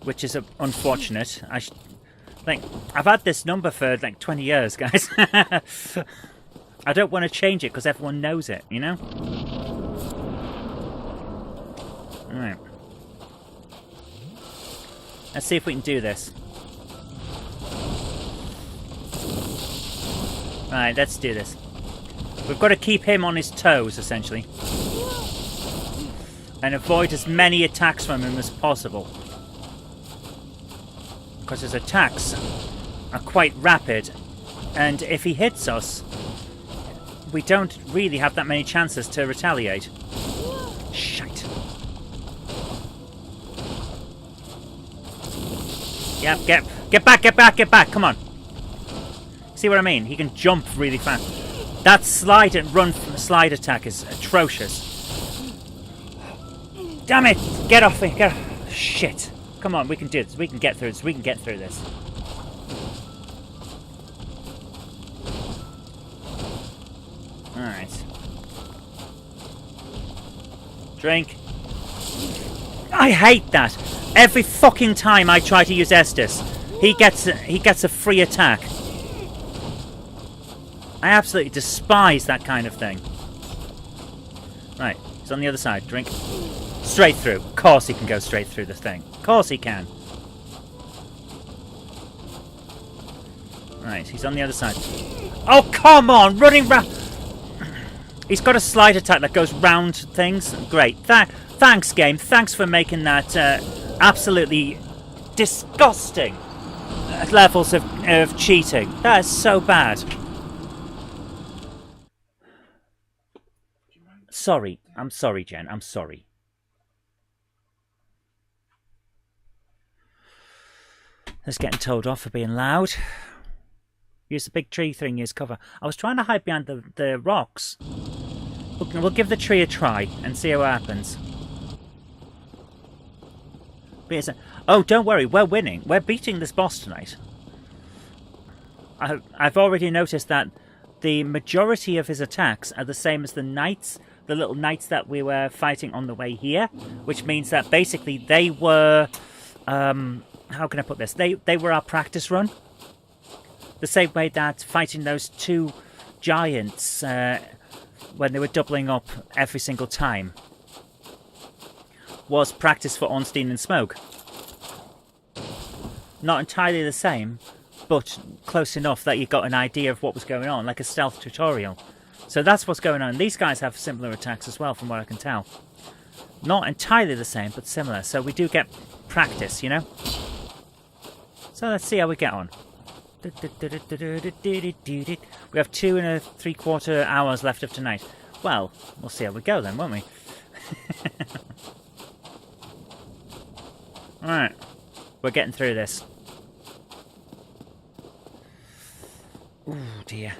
which is unfortunate. I've had this number for like 20 years, guys. I don't want to change it because everyone knows it, you know? Alright. Let's see if we can do this. Alright, let's do this. We've got to keep him on his toes, essentially. And avoid as many attacks from him as possible. Because his attacks are quite rapid. And if he hits us, we don't really have that many chances to retaliate. Shite. Yep, get back, come on. See what I mean? He can jump really fast. That slide and run from the slide attack is atrocious. Damn it! Get off me! Get off. Shit! Come on, we can do this. We can get through this. We can get through this. Alright. Drink. I hate that! Every fucking time I try to use Estus, he gets a free attack. I absolutely despise that kind of thing. Right, he's on the other side. Drink. Straight through. Of course he can go straight through the thing. Of course he can. Right, he's on the other side. Oh, come on! Running round... He's got a slide attack that goes round things. Great. Thanks, game. Thanks for making that absolutely disgusting levels of cheating. That is so bad. Sorry. I'm sorry, Jen. I'm sorry. Just getting told off for being loud. Use the big tree thing as cover. I was trying to hide behind the rocks. We'll give the tree a try and see what happens. Oh, don't worry. We're winning. We're beating this boss tonight. I've already noticed that the majority of his attacks are the same as the knights. The little knights that we were fighting on the way here. Which means that basically they were... how can I put this? They were our practice run. The same way that fighting those two giants when they were doubling up every single time was practice for Ornstein and Smoke. Not entirely the same, but close enough that you got an idea of what was going on, like a stealth tutorial. So that's what's going on. These guys have similar attacks as well, from what I can tell. Not entirely the same, but similar. So we do get practice, you know? So let's see how we get on. We have 2 3/4 hours left of tonight. Well, we'll see how we go then, won't we? Alright. We're getting through this. Ooh, dear.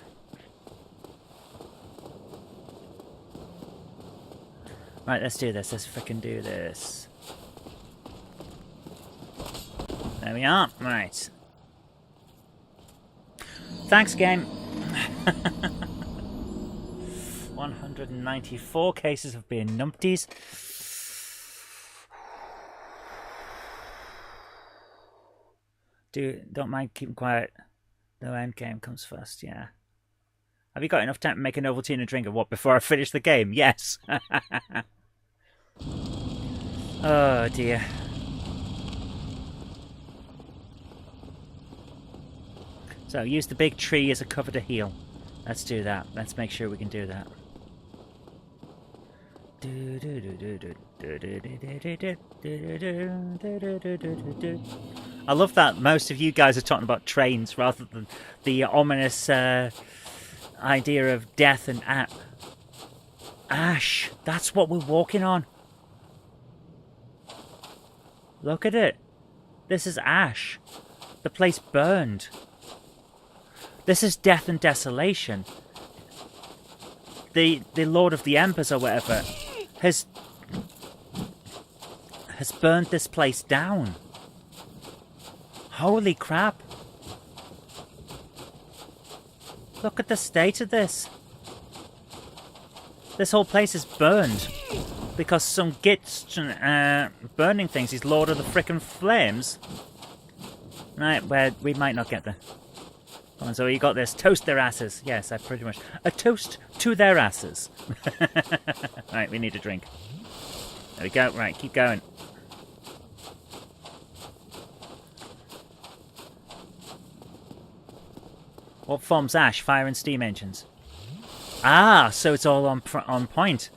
Right, let's do this. Let's frickin' do this. There we are. Right. Thanks, game. 194 cases of being numpties. Don't mind keeping quiet. The end game comes first, yeah. Have you got enough time to make an Ovaltine and drink of what before I finish the game? Yes. Oh dear. So use the big tree as a cover to heal. Let's do that. Let's make sure we can do that. I love that most of you guys are talking about trains rather than the ominous idea of death and ash. That's what we're walking on. Look at it. This is ash. The place burned. This is death and desolation. The Lord of the Embers or whatever has burned this place down. Holy crap. Look at the state of this. This whole place is burned because some git's burning things. He's Lord of the frickin' Flames. Right, where we might not get there. Come on, so you got this. Toast their asses. Yes, I pretty much. A toast to their asses. Right, we need a drink. There we go. Right, keep going. What forms ash? Fire and steam engines. Ah, so it's all on point.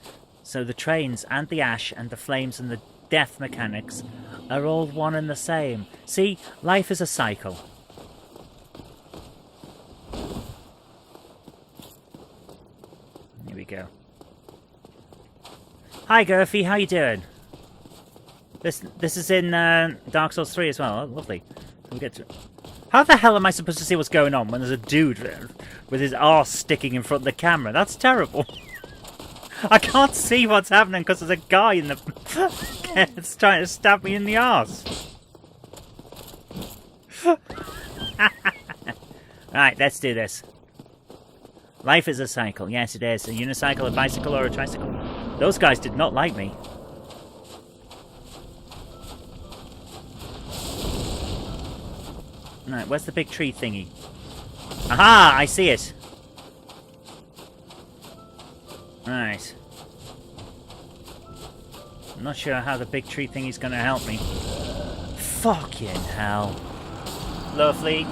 So the trains and the ash and the flames and the death mechanics are all one and the same. See, life is a cycle. Here we go. Hi, Gurphy. How you doing? This is in Dark Souls 3 as well. Oh, lovely. We get to. How the hell am I supposed to see what's going on when there's a dude with his arse sticking in front of the camera? That's terrible. I can't see what's happening because there's a guy in the it's trying to stab me in the arse. Right, let's do this. Life is a cycle. Yes, it is. A unicycle, a bicycle, or a tricycle. Those guys did not like me. Right, where's the big tree thingy? Aha! I see it. Right. I'm not sure how the big tree thingy's gonna help me. Fucking hell. Lovely.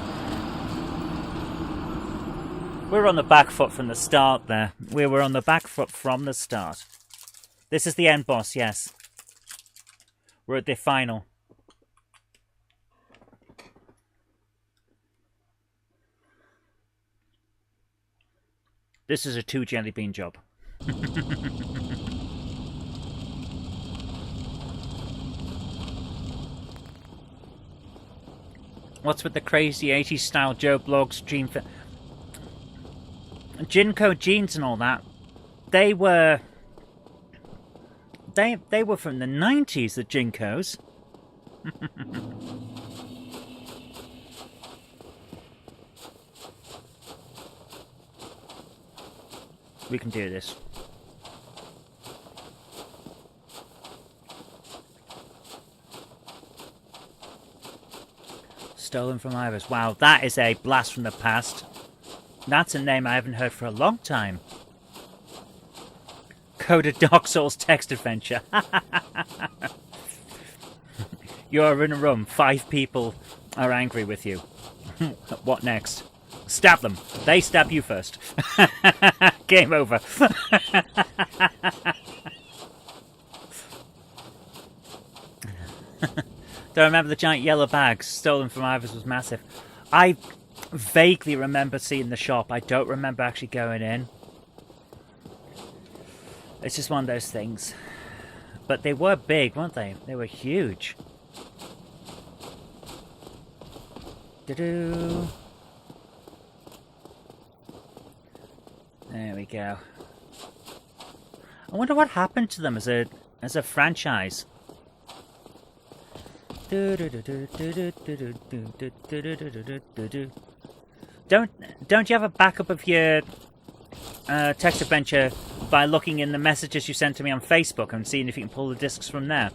We're on the back foot from the start there. We were on the back foot from the start. This is the end boss, yes. We're at the final. This is a 2 jelly bean job. What's with the crazy 80s style Joe Blog stream for Jinko jeans and all that? They were from the 90s, the Jinkos. We can do this. Stolen from Iris. Wow, that is a blast from the past. That's a name I haven't heard for a long time. Coded Dark Souls text adventure. You're in a room. 5 people are angry with you. What next? Stab them. They stab you first. Game over. Don't remember the giant yellow bags stolen from Ivers was massive. I vaguely remember seeing the shop. I don't remember actually going in. It's just one of those things. But they were big, weren't they? They were huge. Doo-doo. There we go. I wonder what happened to them as a franchise. Don't you have a backup of your text adventure by looking in the messages you sent to me on Facebook and seeing if you can pull the discs from there?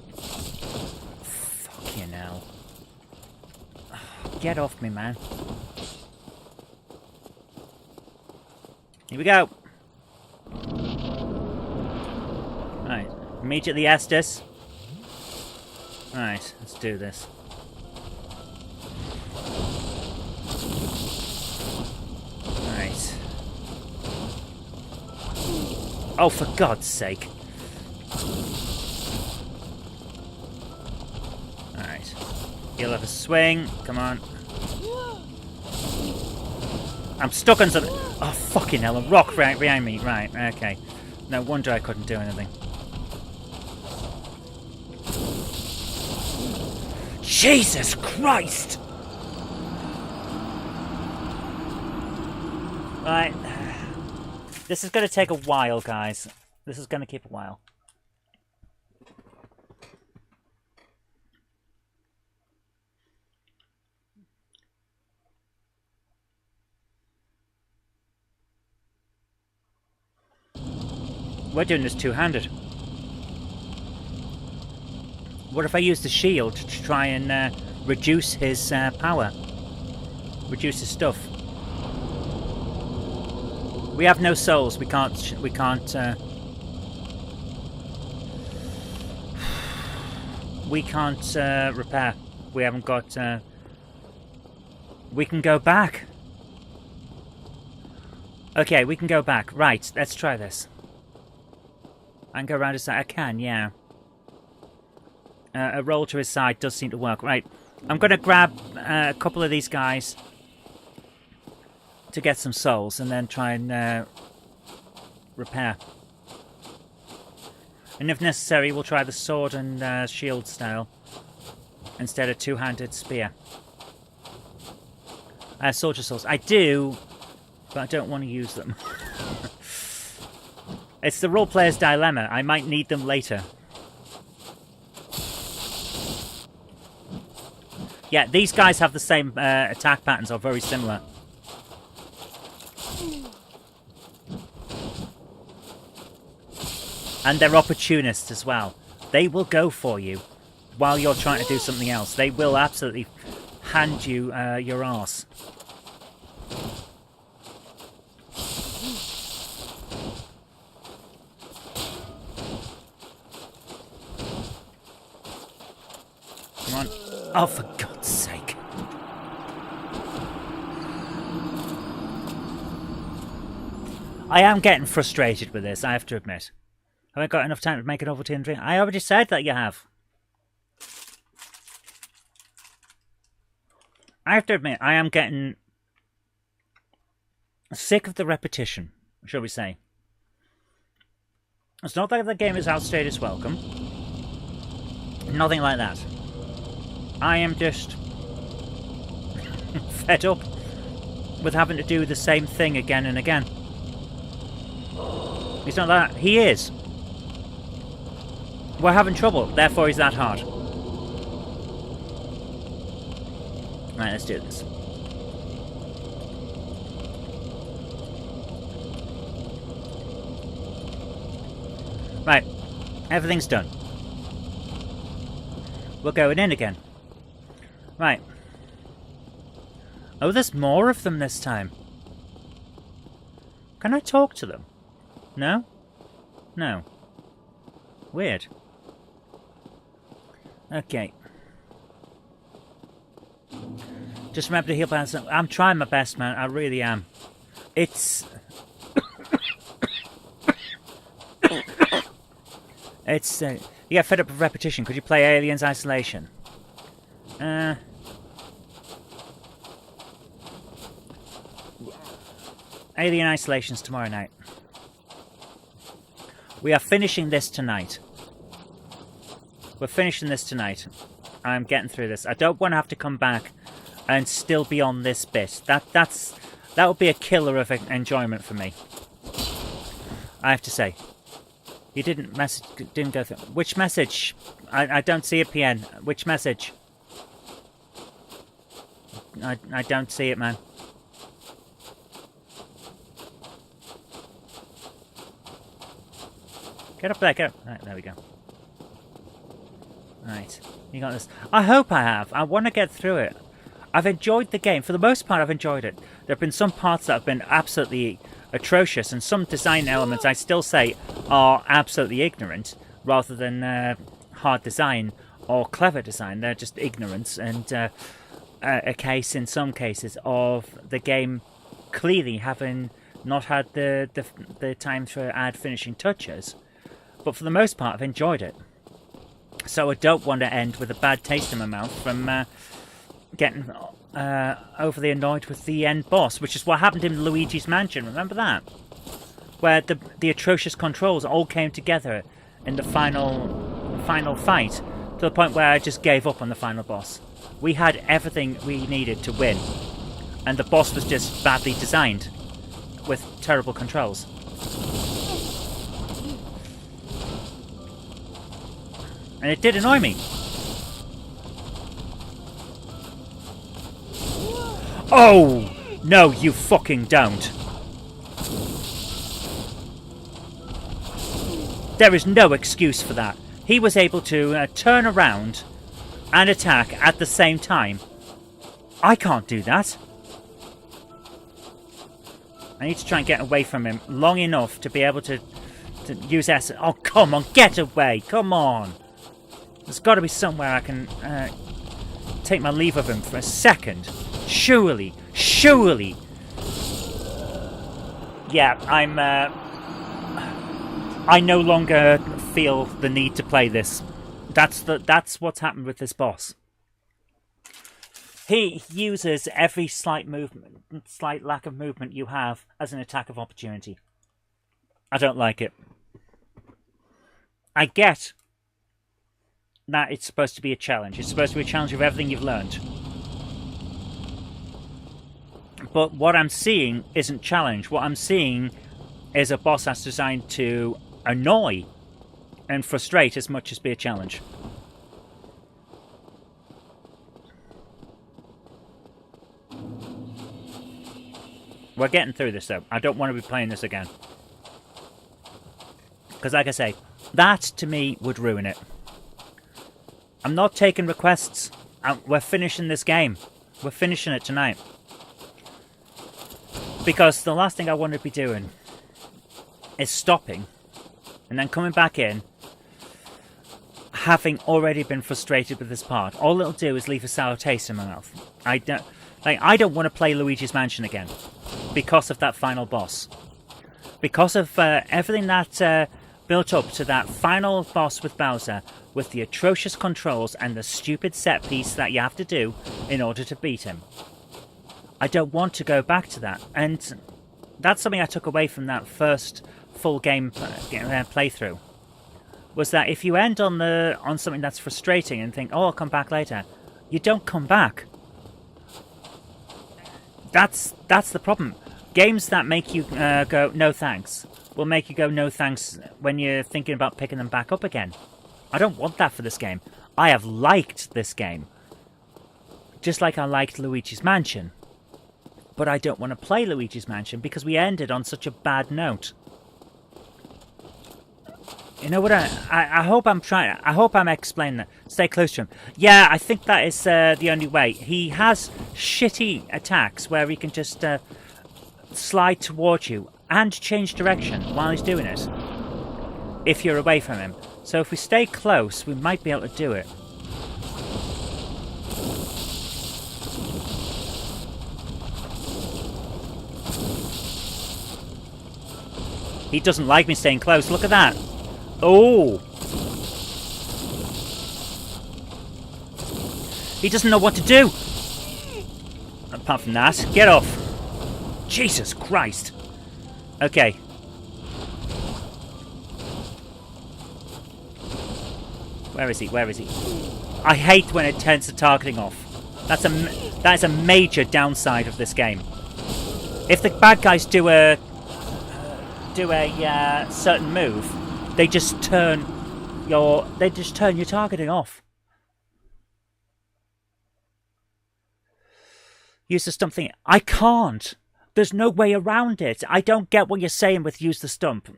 Fucking hell. Get off me, man. Here we go. Right. Immediately Estes. Right, let's do this. Right. Oh, for God's sake. Alright. He'll have a swing. Come on. I'm stuck on something. Oh, fucking hell. A rock right behind me. Right, okay. No wonder I couldn't do anything. Jesus Christ! Right. This is going to take a while, guys. This is going to keep a while. We're doing this two-handed. What if I use the shield to try and reduce his power? Reduce his stuff. We have no souls. We can't repair. We haven't got. We can go back. Okay, we can go back. Right, let's try this. I can go around his side. I can, yeah. A roll to his side does seem to work. Right, I'm going to grab a couple of these guys to get some souls and then try and repair. And if necessary, we'll try the sword and shield style instead of two-handed spear. I have soldier souls. I do, but I don't want to use them. It's the role player's dilemma. I might need them later. Yeah, these guys have the same attack patterns, or very similar. And they're opportunists as well. They will go for you while you're trying to do something else. They will absolutely hand you your arse. Come on. Oh, for God's sake. I am getting frustrated with this, I have to admit. Have I got enough time to make it over to Indri? I already said that you have. I have to admit, I am getting sick of the repetition, shall we say. It's not that the game has outstayed its welcome. Nothing like that. I am just fed up with having to do the same thing again and again. He's not that. He is. We're having trouble, therefore he's that hard. Right, let's do this. Right, everything's done. We're going in again. Right. Oh, there's more of them this time. Can I talk to them? No? No. Weird. Okay. Just remember to heal balance. I'm trying my best, man. I really am. It's... It's you get fed up with repetition. Could you play Aliens Isolation? Alien Isolation's tomorrow night. We are finishing this tonight. We're finishing this tonight. I'm getting through this. I don't want to have to come back and still be on this bit. That would be a killer of enjoyment for me. I have to say. You didn't go through. Which message? I don't see it, PN. Which message? I don't see it, man. Get up there, get up. Right, there we go. Right, you got this. I hope I have. I want to get through it. I've enjoyed the game. For the most part, I've enjoyed it. There have been some parts that have been absolutely atrocious, and some design elements I still say are absolutely ignorant, rather than hard design or clever design. They're just ignorance, and a case in some cases of the game clearly having not had the time to add finishing touches. But for the most part, I've enjoyed it. So I don't want to end with a bad taste in my mouth from getting overly annoyed with the end boss, which is what happened in Luigi's Mansion. Remember that? Where the atrocious controls all came together in the final fight, to the point where I just gave up on the final boss. We had everything we needed to win, and the boss was just badly designed with terrible controls. And it did annoy me. Oh! No, you fucking don't. There is no excuse for that. He was able to turn around and attack at the same time. I can't do that. I need to try and get away from him long enough to be able to use S. Oh, come on, get away. Come on. There's got to be somewhere I can take my leave of him for a second. Surely. Yeah, I no longer feel the need to play this. That's what's happened with this boss. He uses every slight lack of movement you have as an attack of opportunity. I don't like it. I get that it's supposed to be a challenge. It's supposed to be a challenge of everything you've learned. But what I'm seeing isn't challenge. What I'm seeing is a boss that's designed to annoy and frustrate as much as be a challenge. We're getting through this though. I don't want to be playing this again. Because like I say, that to me would ruin it. I'm not taking requests. We're finishing this game. We're finishing it tonight. Because the last thing I want to be doing is stopping and then coming back in, having already been frustrated with this part. All it'll do is leave a sour taste in my mouth. I don't want to play Luigi's Mansion again because of that final boss. Because of everything that built up to that final boss with Bowser, with the atrocious controls and the stupid set piece that you have to do in order to beat him. I don't want to go back to that, and that's something I took away from that first full game playthrough. Was that if you end on something that's frustrating and think, oh, I'll come back later, you don't come back. That's the problem. Games that make you go no thanks will make you go no thanks when you're thinking about picking them back up again. I don't want that for this game. I have liked this game, just like I liked Luigi's Mansion. But I don't want to play Luigi's Mansion because we ended on such a bad note. You know what? I hope I'm trying. I hope I'm explaining that. Stay close to him. Yeah, I think that is the only way. He has shitty attacks where he can just slide towards you and change direction while he's doing it. If you're away from him. So if we stay close, we might be able to do it. He doesn't like me staying close. Look at that. Oh, He doesn't know what to do. Apart from that, get off. Jesus Christ. Okay. Where is he? Where is he? I hate when it turns the targeting off. That is a major downside of this game. If the bad guys do a certain move, they just turn your targeting off. Use the stump thing. I can't. There's no way around it. I don't get what you're saying with use the stump.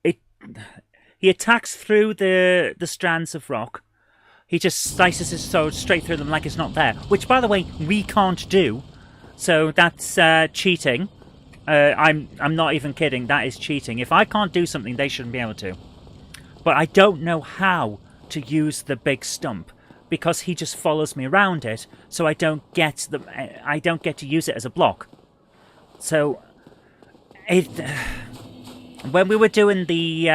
He attacks through the strands of rock. He just slices his sword straight through them like it's not there. Which, by the way, we can't do. So that's cheating. I'm not even kidding. That is cheating. If I can't do something, they shouldn't be able to. But I don't know how to use the big stump because he just follows me around it. So I don't get to use it as a block. So when we were doing the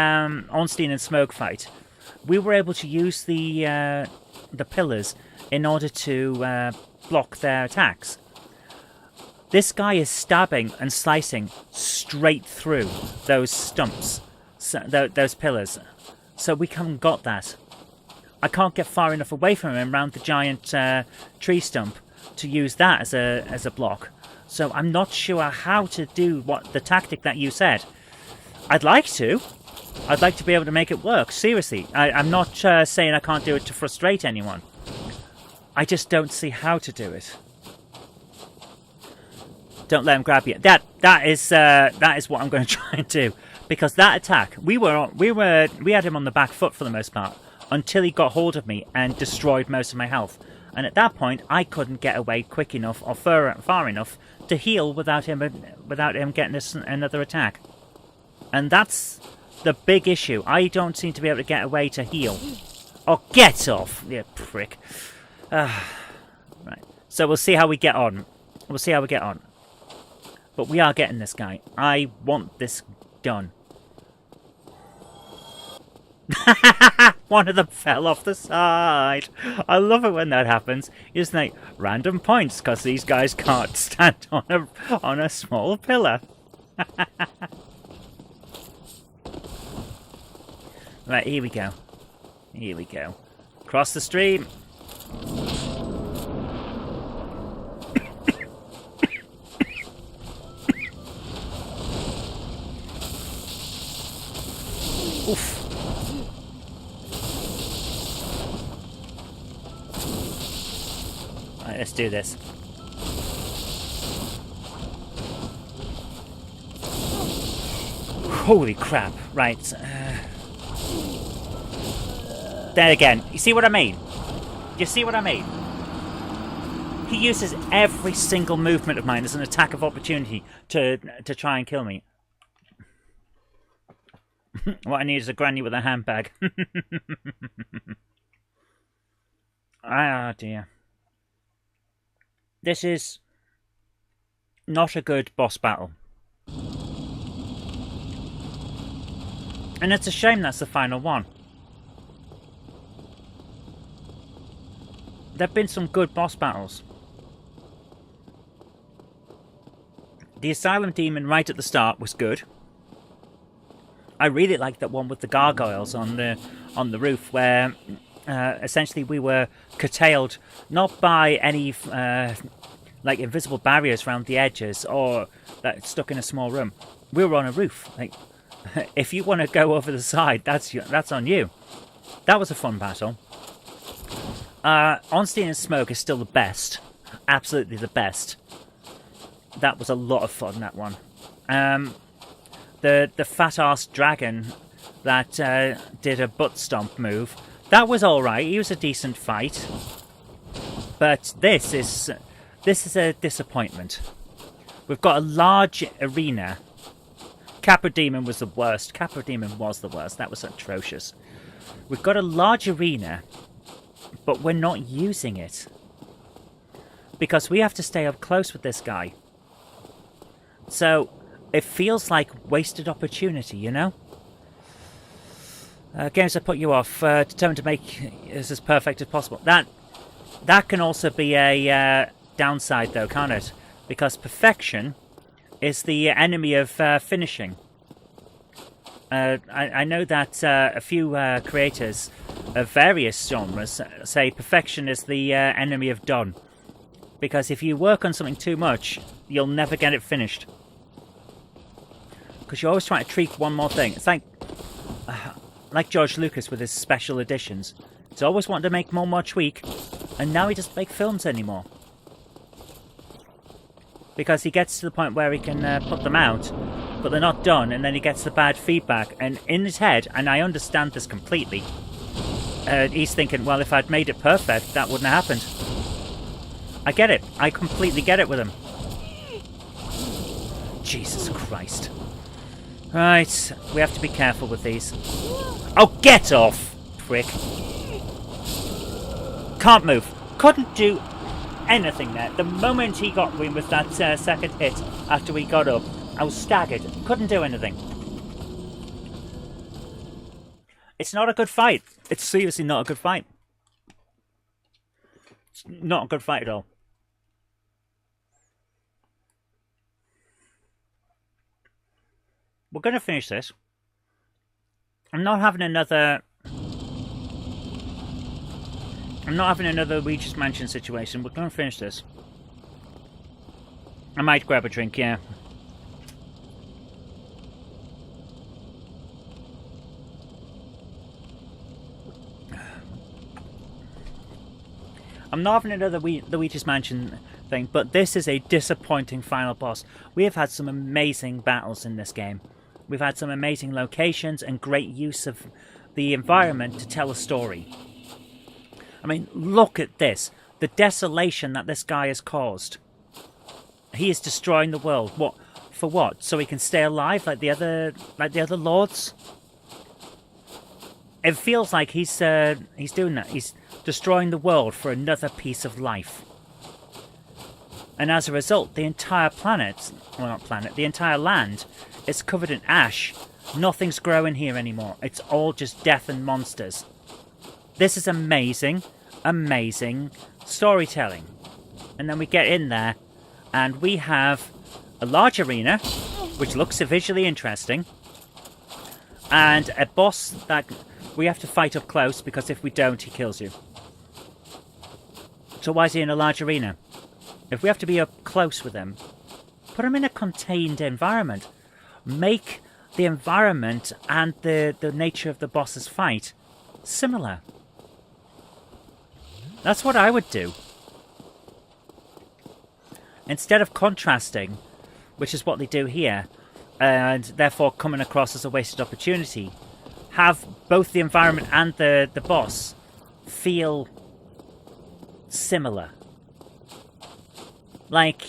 Ornstein and Smoke fight, we were able to use the pillars in order to block their attacks. This guy is stabbing and slicing straight through those stumps, those pillars. So we haven't got that. I can't get far enough away from him around the giant tree stump to use that as a block. So I'm not sure how to do the tactic that you said. I'd like to. I'd like to be able to make it work. Seriously, I'm not saying I can't do it to frustrate anyone. I just don't see how to do it. Don't let him grab you. That is what I'm going to try and do, because that attack we had him on the back foot for the most part until he got hold of me and destroyed most of my health. And at that point, I couldn't get away quick enough or far enough to heal without him getting another attack. And that's the big issue. I don't seem to be able to get away to heal. Oh, get off, you prick. Right. So we'll see how we get on. But we are getting this guy. I want this done. One of them fell off the side. I love it when that happens. You just like random points because these guys can't stand on a small pillar. Right, here we go. Here we go. Cross the stream. Oof. Right, let's do this. Holy crap. Right. There again. You see what I mean? You see what I mean? He uses every single movement of mine as an attack of opportunity to try and kill me. What I need is a granny with a handbag. Ah, dear. This is not a good boss battle. And it's a shame that's the final one. There have been some good boss battles. The Asylum Demon right at the start was good. I really liked that one with the gargoyles on the roof, where essentially we were curtailed not by any like invisible barriers around the edges or that stuck in a small room. We were on a roof. Like, if you want to go over the side, that's on you. That was a fun battle. Ornstein and Smoke is still the best, absolutely the best. That was a lot of fun. That one. The fat-ass dragon that did a butt stomp move, that was alright. He was a decent fight. But this is a disappointment. We've got a large arena. Capra Demon was the worst. Capra Demon was the worst. That was atrocious. We've got a large arena, but we're not using it. Because we have to stay up close with this guy. So it feels like wasted opportunity, you know? Games that put you off, determined to make this as perfect as possible. That That can also be a downside, though, can't it? Because perfection is the enemy of finishing. I know that a few creators of various genres say perfection is the enemy of done. Because if you work on something too much, you'll never get it finished. Because you're always trying to tweak one more thing. It's like George Lucas with his special editions. He's always wanted to make more tweak, and now he doesn't make films anymore. Because he gets to the point where he can put them out, but they're not done, and then he gets the bad feedback. And in his head, and I understand this completely, he's thinking, well, if I'd made it perfect, that wouldn't have happened. I get it. I completely get it with him. Jesus Christ. Right, we have to be careful with these. Oh, get off, prick. Can't move. Couldn't do anything there. The moment he got me with that second hit after we got up, I was staggered. Couldn't do anything. It's not a good fight. It's seriously not a good fight. It's not a good fight at all. We're going to finish this. I'm not having another Regis Mansion situation. We're going to finish this. I might grab a drink, yeah. I'm not having another Luigi's Mansion thing, but this is a disappointing final boss. We have had some amazing battles in this game. We've had some amazing locations and great use of the environment to tell a story. I mean, look at this. The desolation that this guy has caused. He is destroying the world. What? For what? So he can stay alive like the other lords? It feels like he's doing that. He's destroying the world for another piece of life. And as a result, the entire planet, well, not planet, the entire land is covered in ash. Nothing's growing here anymore. It's all just death and monsters. This is amazing, amazing storytelling. And then we get in there, and we have a large arena, which looks visually interesting, and a boss that we have to fight up close, because if we don't, he kills you. So why is he in a large arena? If we have to be up close with him, put him in a contained environment. Make the environment and the nature of the boss's fight similar. That's what I would do. Instead of contrasting, which is what they do here, and therefore coming across as a wasted opportunity, have both the environment and the boss feel similar. Like,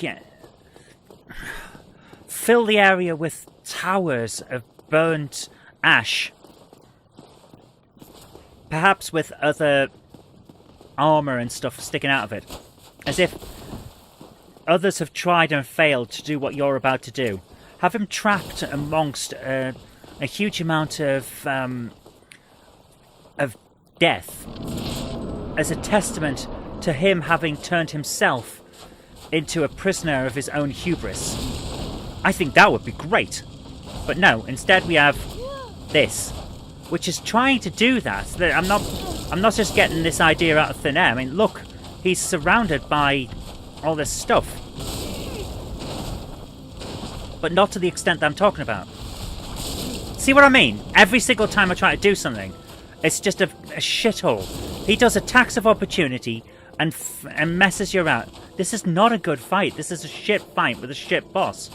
fill the area with towers of burnt ash. Perhaps with other armour and stuff sticking out of it. As if others have tried and failed to do what you're about to do. Have him trapped amongst a huge amount of death as a testament to him having turned himself into a prisoner of his own hubris. I think that would be great. But no, instead we have this, which is trying to do that. I'm not just getting this idea out of thin air. I mean, look, he's surrounded by all this stuff. But not to the extent that I'm talking about. See what I mean? Every single time I try to do something, it's just a shithole. He does attacks of opportunity and messes you around. This is not a good fight. This is a shit fight with a shit boss.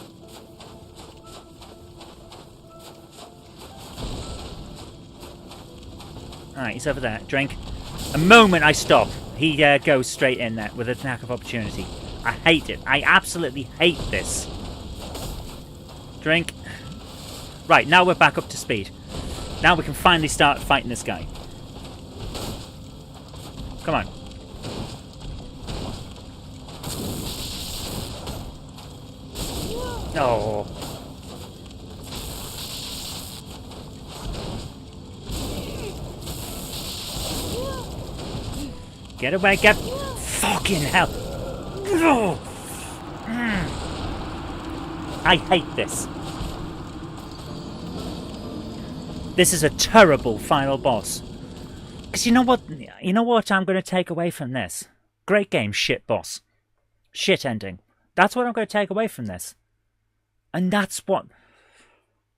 Alright, he's over there. Drink. The moment I stop, he goes straight in there with an attack of opportunity. I hate it. I absolutely hate this. Drink. Right, now we're back up to speed. Now we can finally start fighting this guy. Come on. Oh. Get away, get... Fucking hell. I hate this. This is a terrible final boss. Because you know what? You know what I'm going to take away from this? Great game, shit boss. Shit ending. That's what I'm going to take away from this. And that's what...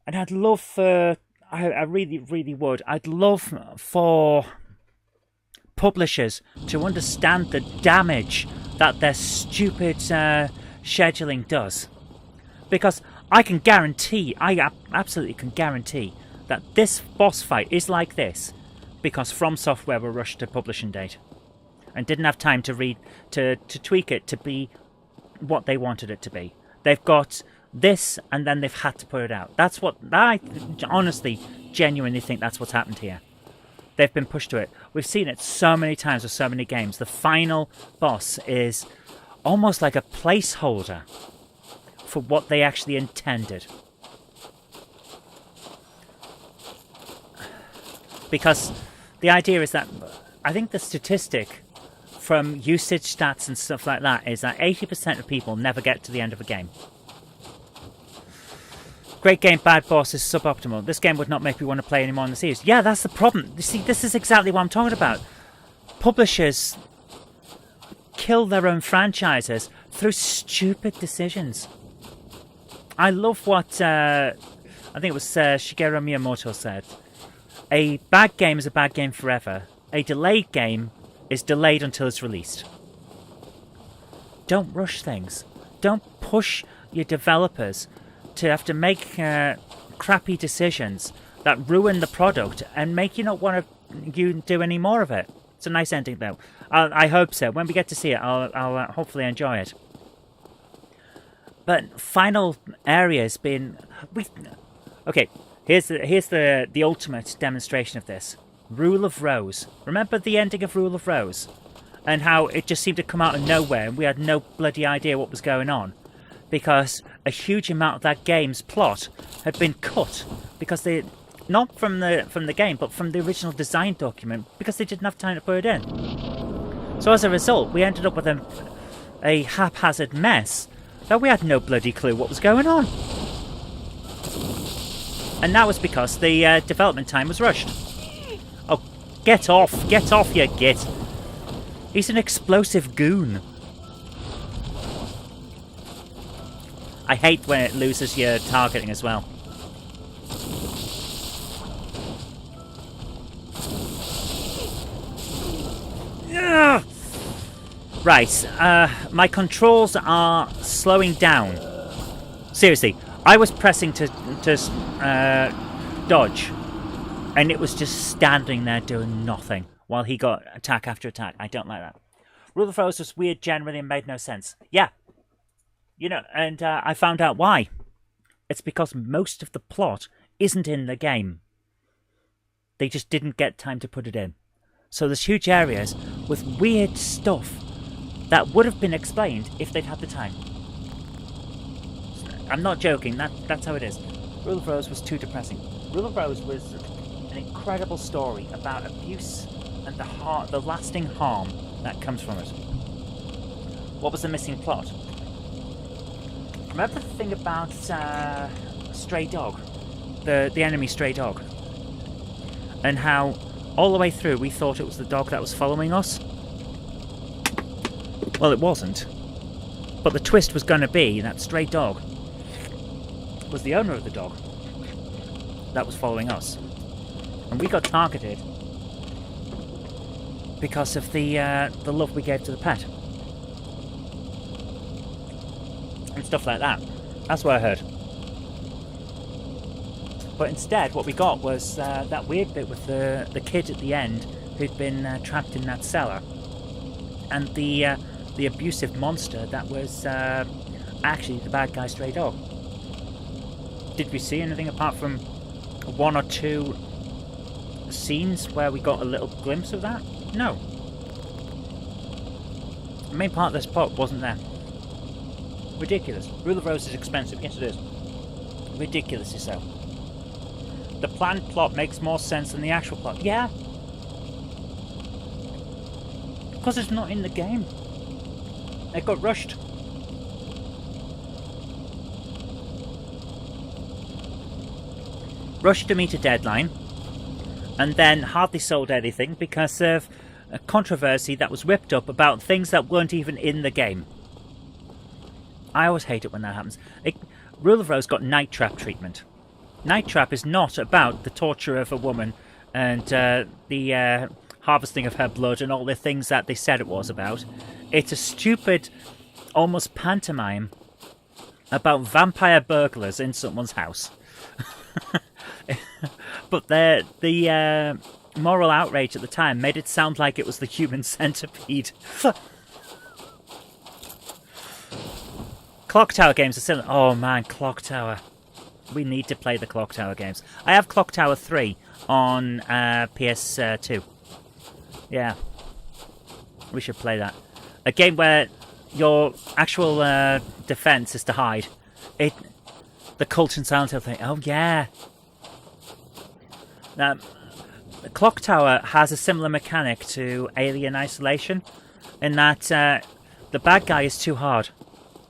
And I'd love for... I really, really would. I'd love for publishers to understand the damage that their stupid scheduling does. Because I can guarantee, I absolutely can guarantee that this boss fight is like this because From Software were rushed to publishing date and didn't have time to tweak it to be what they wanted it to be. They've got this and then they've had to put it out. That's what I honestly, genuinely think that's what's happened here. They've been pushed to it. We've seen it so many times with so many games. The final boss is almost like a placeholder for what they actually intended. Because the idea is that, I think the statistic from usage stats and stuff like that is that 80% of people never get to the end of a game. Great game, bad boss is suboptimal. This game would not make me want to play anymore in the series. Yeah, that's the problem. You see, this is exactly what I'm talking about. Publishers kill their own franchises through stupid decisions. I love what, I think it was Shigeru Miyamoto said. A bad game is a bad game forever. A delayed game is delayed until it's released. Don't rush things. Don't push your developers to have to make crappy decisions that ruin the product and make you not want to do any more of it. It's a nice ending, though. I hope so. When we get to see it, I'll hopefully enjoy it. But final areas being... Okay, here's the ultimate demonstration of this. Rule of Rose. Remember the ending of Rule of Rose? And how it just seemed to come out of nowhere and we had no bloody idea what was going on. Because a huge amount of that game's plot had been cut. Because they... Not from the game, but from the original design document. Because they didn't have time to put it in. So as a result, we ended up with a haphazard mess that we had no bloody clue what was going on. And that was because the development time was rushed. Oh, get off, you git. He's an explosive goon. I hate when it loses your targeting as well. Ugh. Right, my controls are slowing down. Seriously, I was pressing to dodge, and it was just standing there doing nothing while he got attack after attack. I don't like that. Rule of Rose was weird generally and made no sense. Yeah, you know, and I found out why. It's because most of the plot isn't in the game. They just didn't get time to put it in. So there's huge areas with weird stuff that would have been explained if they'd had the time. I'm not joking, that's how it is. Rule of Rose was too depressing. Rule of Rose was an incredible story about abuse and the lasting harm that comes from it. What was the missing plot? Remember the thing about Stray Dog? The enemy Stray Dog? And how all the way through we thought it was the dog that was following us? Well, it wasn't. But the twist was going to be that Stray Dog was the owner of the dog that was following us. And we got targeted because of the love we gave to the pet. And stuff like that. That's what I heard. But instead, what we got was that weird bit with the kid at the end who'd been trapped in that cellar. And the abusive monster that was actually the bad guy Stray Dog. Did we see anything apart from one or two scenes where we got a little glimpse of that? No. The main part of this plot wasn't there. Ridiculous. Rule of Rose is expensive. Yes, it is. Ridiculously so. The planned plot makes more sense than the actual plot. Yeah. Because it's not in the game. It got rushed. Rushed to meet a deadline. And then hardly sold anything because of a controversy that was whipped up about things that weren't even in the game. I always hate it when that happens. Rule of Rose got Night Trap treatment. Night Trap is not about the torture of a woman and the harvesting of her blood and all the things that they said it was about. It's a stupid, almost pantomime about vampire burglars in someone's house. But the moral outrage at the time made it sound like it was the human centipede. Clock Tower games are still... Oh man, Clock Tower. We need to play the Clock Tower games. I have Clock Tower 3 on PS2. Yeah. We should play that. A game where your actual defense is to hide. The Cult and Silent Hill thing. Oh yeah. Now, the Clock Tower has a similar mechanic to Alien Isolation in that the bad guy is too hard.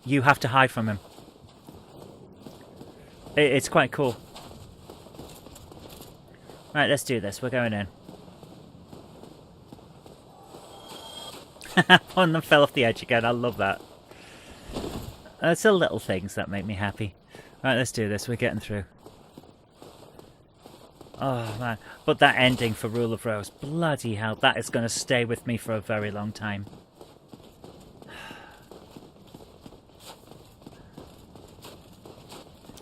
You have to hide from him. It's quite cool. Right, let's do this. We're going in. One of them fell off the edge again. I love that. It's the little things that make me happy. Right, let's do this. We're getting through. Oh, man. But that ending for Rule of Rose. Bloody hell. That is going to stay with me for a very long time.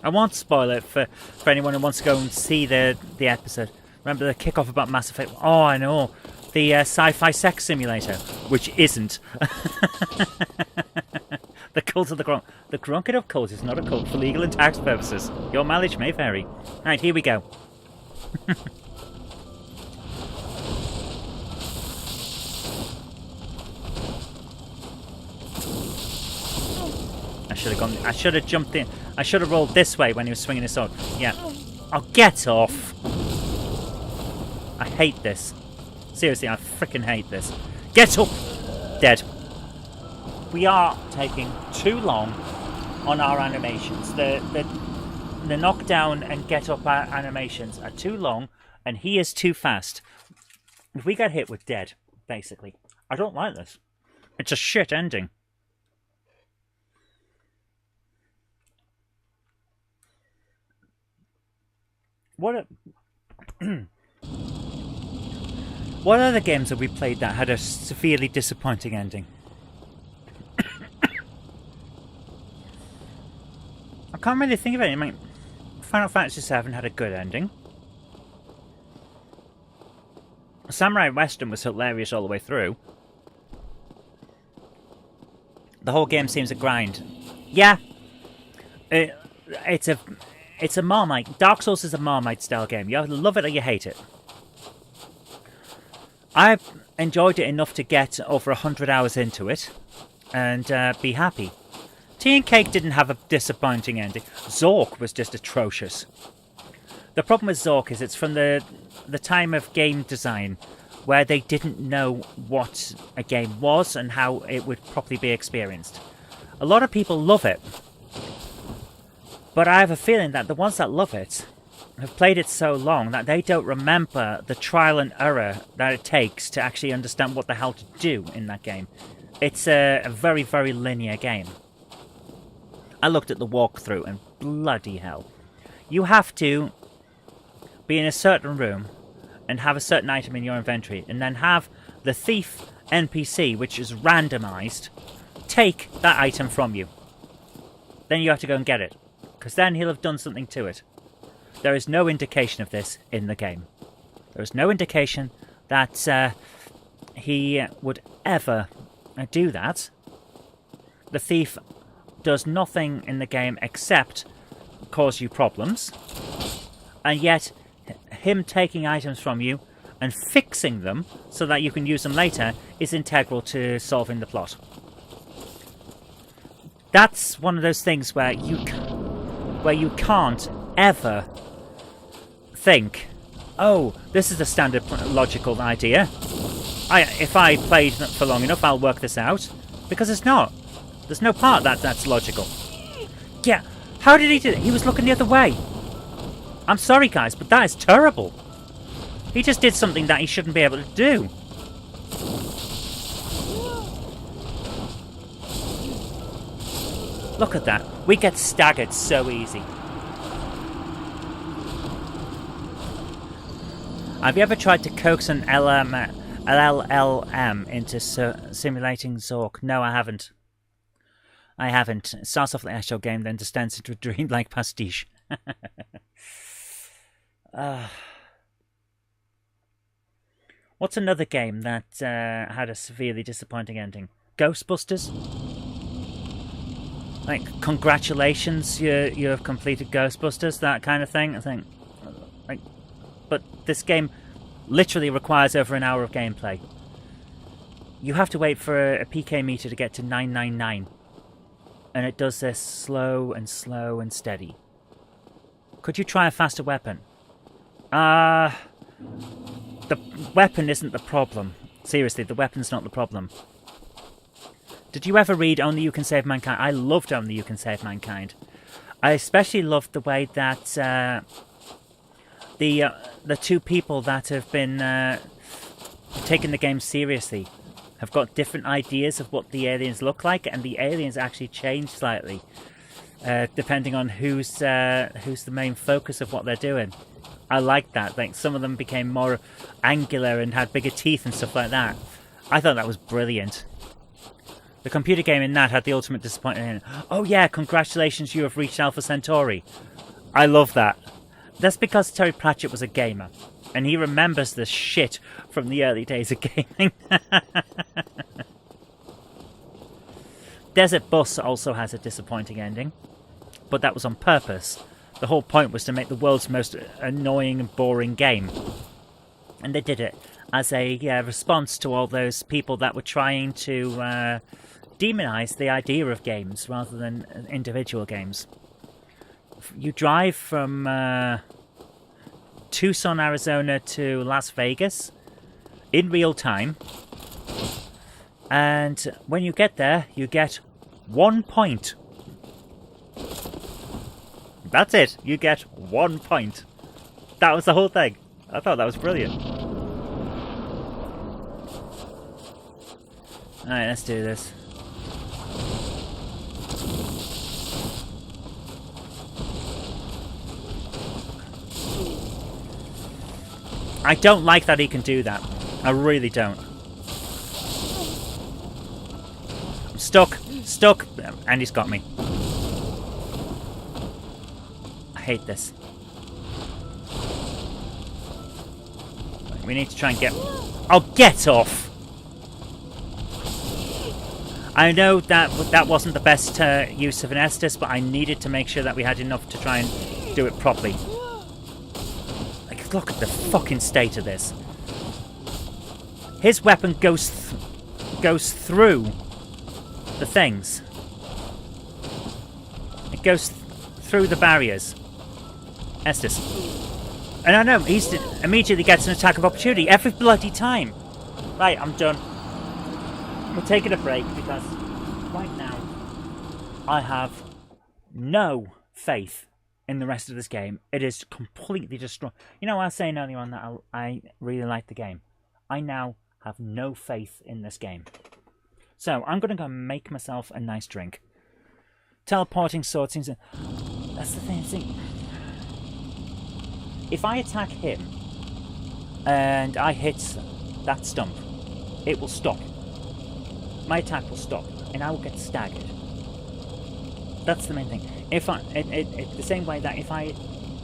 I won't spoil it for anyone who wants to go and see the episode. Remember the kickoff about Mass Effect? Oh, I know. The sci-fi sex simulator. Which isn't. The cult of the Gronk. The Gronk cult is not a cult for legal and tax purposes. Your mileage may vary. Right, here we go. I should have jumped in. I should have rolled this way when he was swinging his sword. Yeah. Oh, get off! I hate this. Seriously, I freaking hate this. Get up! Dead. We are taking too long on our animations. The knockdown and get up animations are too long, and he is too fast. If we get hit, we're dead, basically. I don't like this. It's a shit ending. What other games have we played that had a severely disappointing ending? I can't really think of any. I mean, Final Fantasy VII had a good ending. Samurai Western was hilarious all the way through. The whole game seems a grind. Yeah, it's a Marmite. Dark Souls is a Marmite style game. You either love it or you hate it. I've enjoyed it enough to get over 100 hours into it and be happy. Tea and Cake didn't have a disappointing ending. Zork was just atrocious. The problem with Zork is it's from the time of game design where they didn't know what a game was and how it would properly be experienced. A lot of people love it, but I have a feeling that the ones that love it have played it so long that they don't remember the trial and error that it takes to actually understand what the hell to do in that game. It's a very, very linear game. I looked at the walkthrough and bloody hell. You have to be in a certain room and have a certain item in your inventory and then have the thief NPC, which is randomized, take that item from you. Then you have to go and get it, because then he'll have done something to it. There is no indication of this in the game. There is no indication that he would ever do that. The thief does nothing in the game except cause you problems, and yet him taking items from you and fixing them so that you can use them later is integral to solving the plot. That's one of those things where you can't ever think, oh, this is a standard logical idea. if I played for long enough, I'll work this out. Because it's not. There's no part that's logical. Yeah, how did he do it? He was looking the other way. I'm sorry, guys, but that is terrible. He just did something that he shouldn't be able to do. Look at that. We get staggered so easy. Have you ever tried to coax an LLM into simulating Zork? No, I haven't. I haven't. It starts off like an actual game, then descends into a dreamlike pastiche. What's another game that had a severely disappointing ending? Ghostbusters? Like, congratulations, you have completed Ghostbusters, that kind of thing. I think, like, but this game literally requires over an hour of gameplay. You have to wait for a PK meter to get to 999, and it does this slow and steady. Could you try a faster weapon? The weapon isn't the problem. Seriously, the weapon's not the problem. Did you ever read Only You Can Save Mankind? I loved Only You Can Save Mankind. I especially loved the way that the two people that have been taking the game seriously have got different ideas of what the aliens look like, and the aliens actually change slightly depending on who's the main focus of what they're doing. I liked that. Like, some of them became more angular and had bigger teeth and stuff like that. I thought that was brilliant. The computer game in that had the ultimate disappointment. Oh yeah, congratulations, you have reached Alpha Centauri. I love that. That's because Terry Pratchett was a gamer, and he remembers the shit from the early days of gaming. Desert Bus also has a disappointing ending, but that was on purpose. The whole point was to make the world's most annoying and boring game. And they did it as a response to all those people that were trying to demonize the idea of games rather than individual games. You drive from Tucson, Arizona to Las Vegas in real time, and when you get there, you get 1 point. That's it. You get 1 point. That was the whole thing. I thought that was brilliant. Alright, let's do this. I don't like that he can do that. I really don't. I'm stuck. Stuck. And he's got me. I hate this. We need to try and get... Oh, get off! I know that wasn't the best use of an Estus, but I needed to make sure that we had enough to try and do it properly. Like, look at the fucking state of this. His weapon goes through the things. It goes through the barriers. Estus. And I know, he immediately gets an attack of opportunity every bloody time. Right, I'm done. We're taking a break because right now I have no faith in the rest of this game. It is completely destroyed. You know, I was saying earlier on that I really like the game. I now have no faith in this game. So I'm going to go make myself a nice drink. Teleporting sword seems... That's the thing. See, if I attack him and I hit that stump, it will stop. My attack will stop, and I will get staggered. That's the main thing. If I, the same way that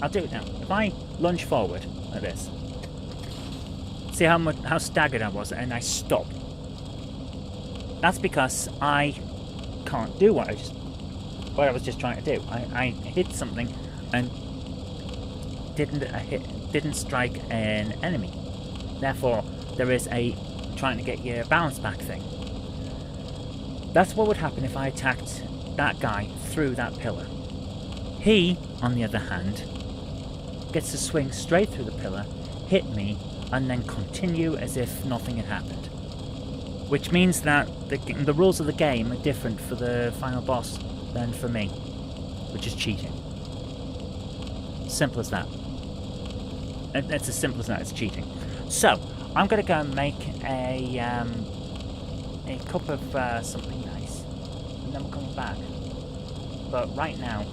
I'll do it now. If I lunge forward like this, see how staggered I was, and I stop. That's because I can't do what I was just trying to do. I hit something and didn't strike an enemy. Therefore, there is a trying to get your balance back thing. That's what would happen if I attacked that guy through that pillar. He, on the other hand, gets to swing straight through the pillar, hit me, and then continue as if nothing had happened. which means that the rules of the game are different for the final boss than for me, which is cheating. Simple as that. It's as simple as that. It's cheating. So I'm going to go and make a cup of something nice, and then we're coming back. But right now,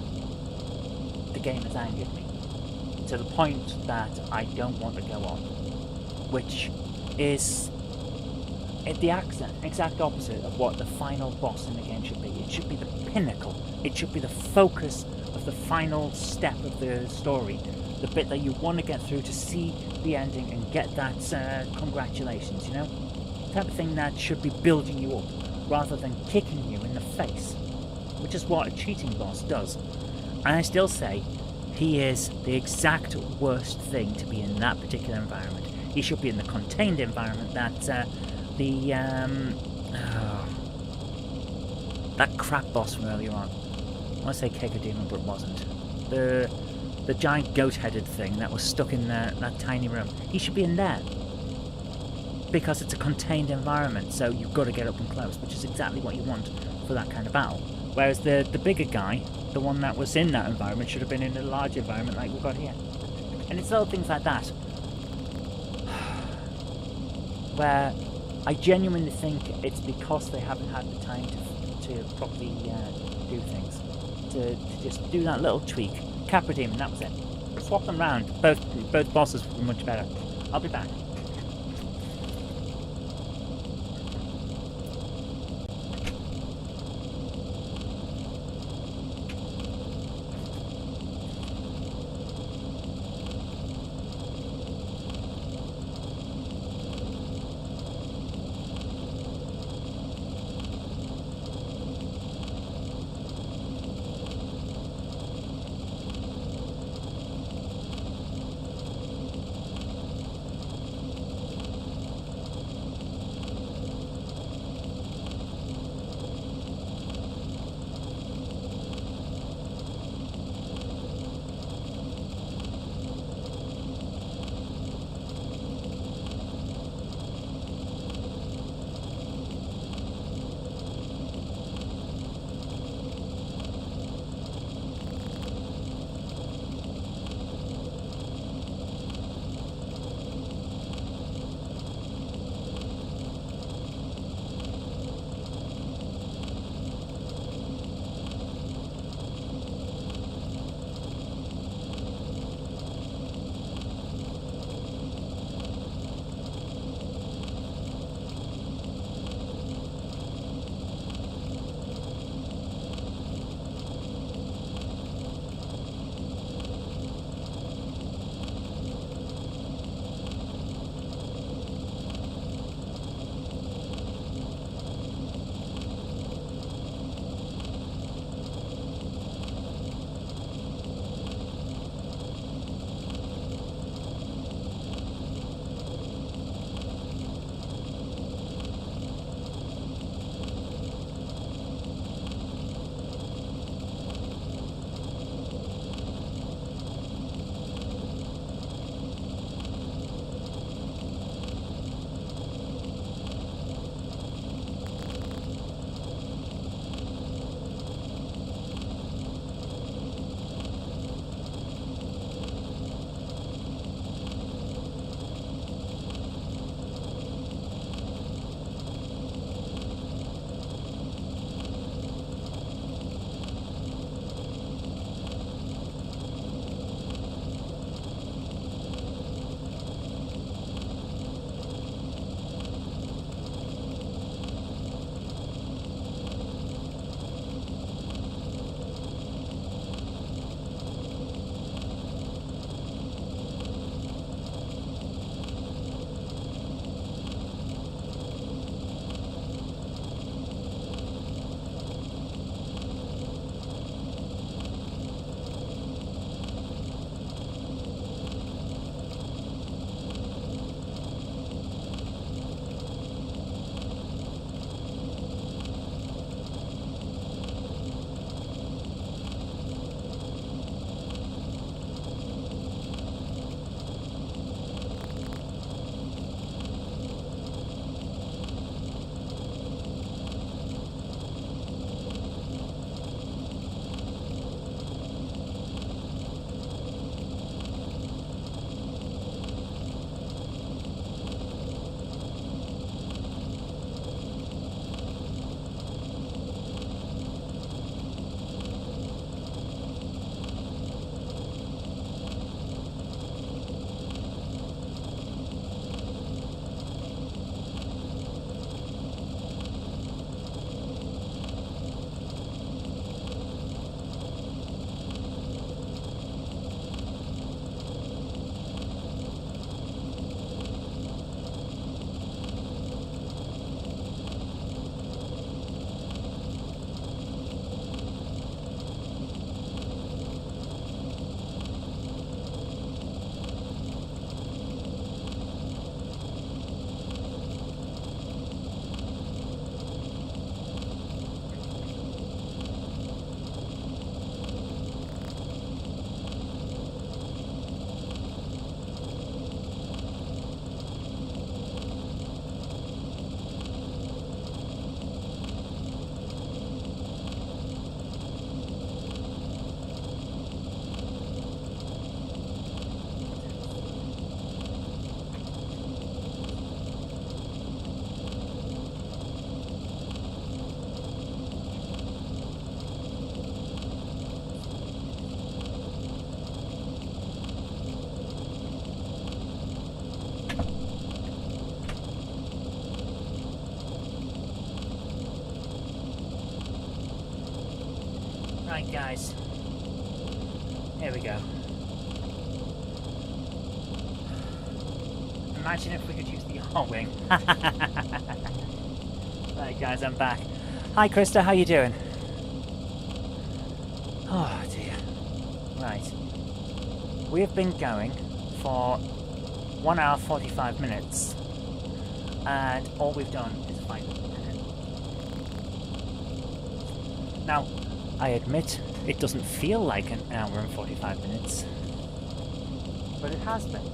the game has angered me to the point that I don't want to go on, which is the exact opposite of what the final boss in the game should be. It should be the pinnacle. It should be the focus of the final step of the story, the bit that you want to get through to see the ending and get that congratulations, you know? The type of thing that should be building you up rather than kicking you in the face, which is what a cheating boss does. And I still say he is the exact worst thing to be in that particular environment. He should be in the contained environment that that crap boss from earlier on. I want to say Cake of Demon, but it wasn't. The giant goat-headed thing that was stuck in that tiny room. He should be in there. Because it's a contained environment, so you've got to get up and close, which is exactly what you want for that kind of battle. Whereas the bigger guy, the one that was in that environment, should have been in a large environment like we've got here. And it's little things like that where I genuinely think it's because they haven't had the time to properly do things. To just do that little tweak. Capra Demon, that was it. Swap them round. Both bosses were much better. I'll be back. Right, guys. Here we go. Imagine if we could use the R-wing. Right, guys, I'm back. Hi, Krista. How you doing? Oh, dear. Right. We have been going for 1 hour 45 minutes. And all we've done is find it. Now, I admit it doesn't feel like an hour and 45 minutes, but it has been.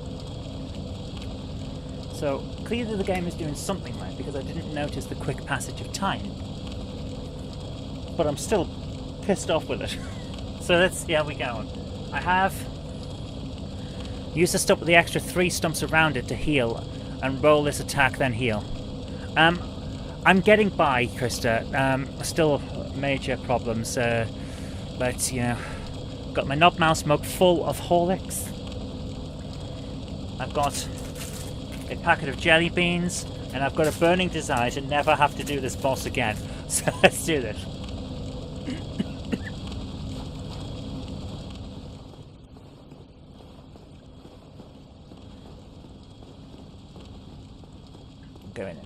So clearly the game is doing something right, because I didn't notice the quick passage of time. But I'm still pissed off with it. So let's see how we go on. I have used the stump with the extra 3 stumps around it to heal and roll this attack, then heal. I'm getting by, Krista. Still major problems, but you know, got my knob mouse mug full of Horlicks. I've got a packet of jelly beans, and I've got a burning desire to never have to do this boss again. So let's do this. Go in it.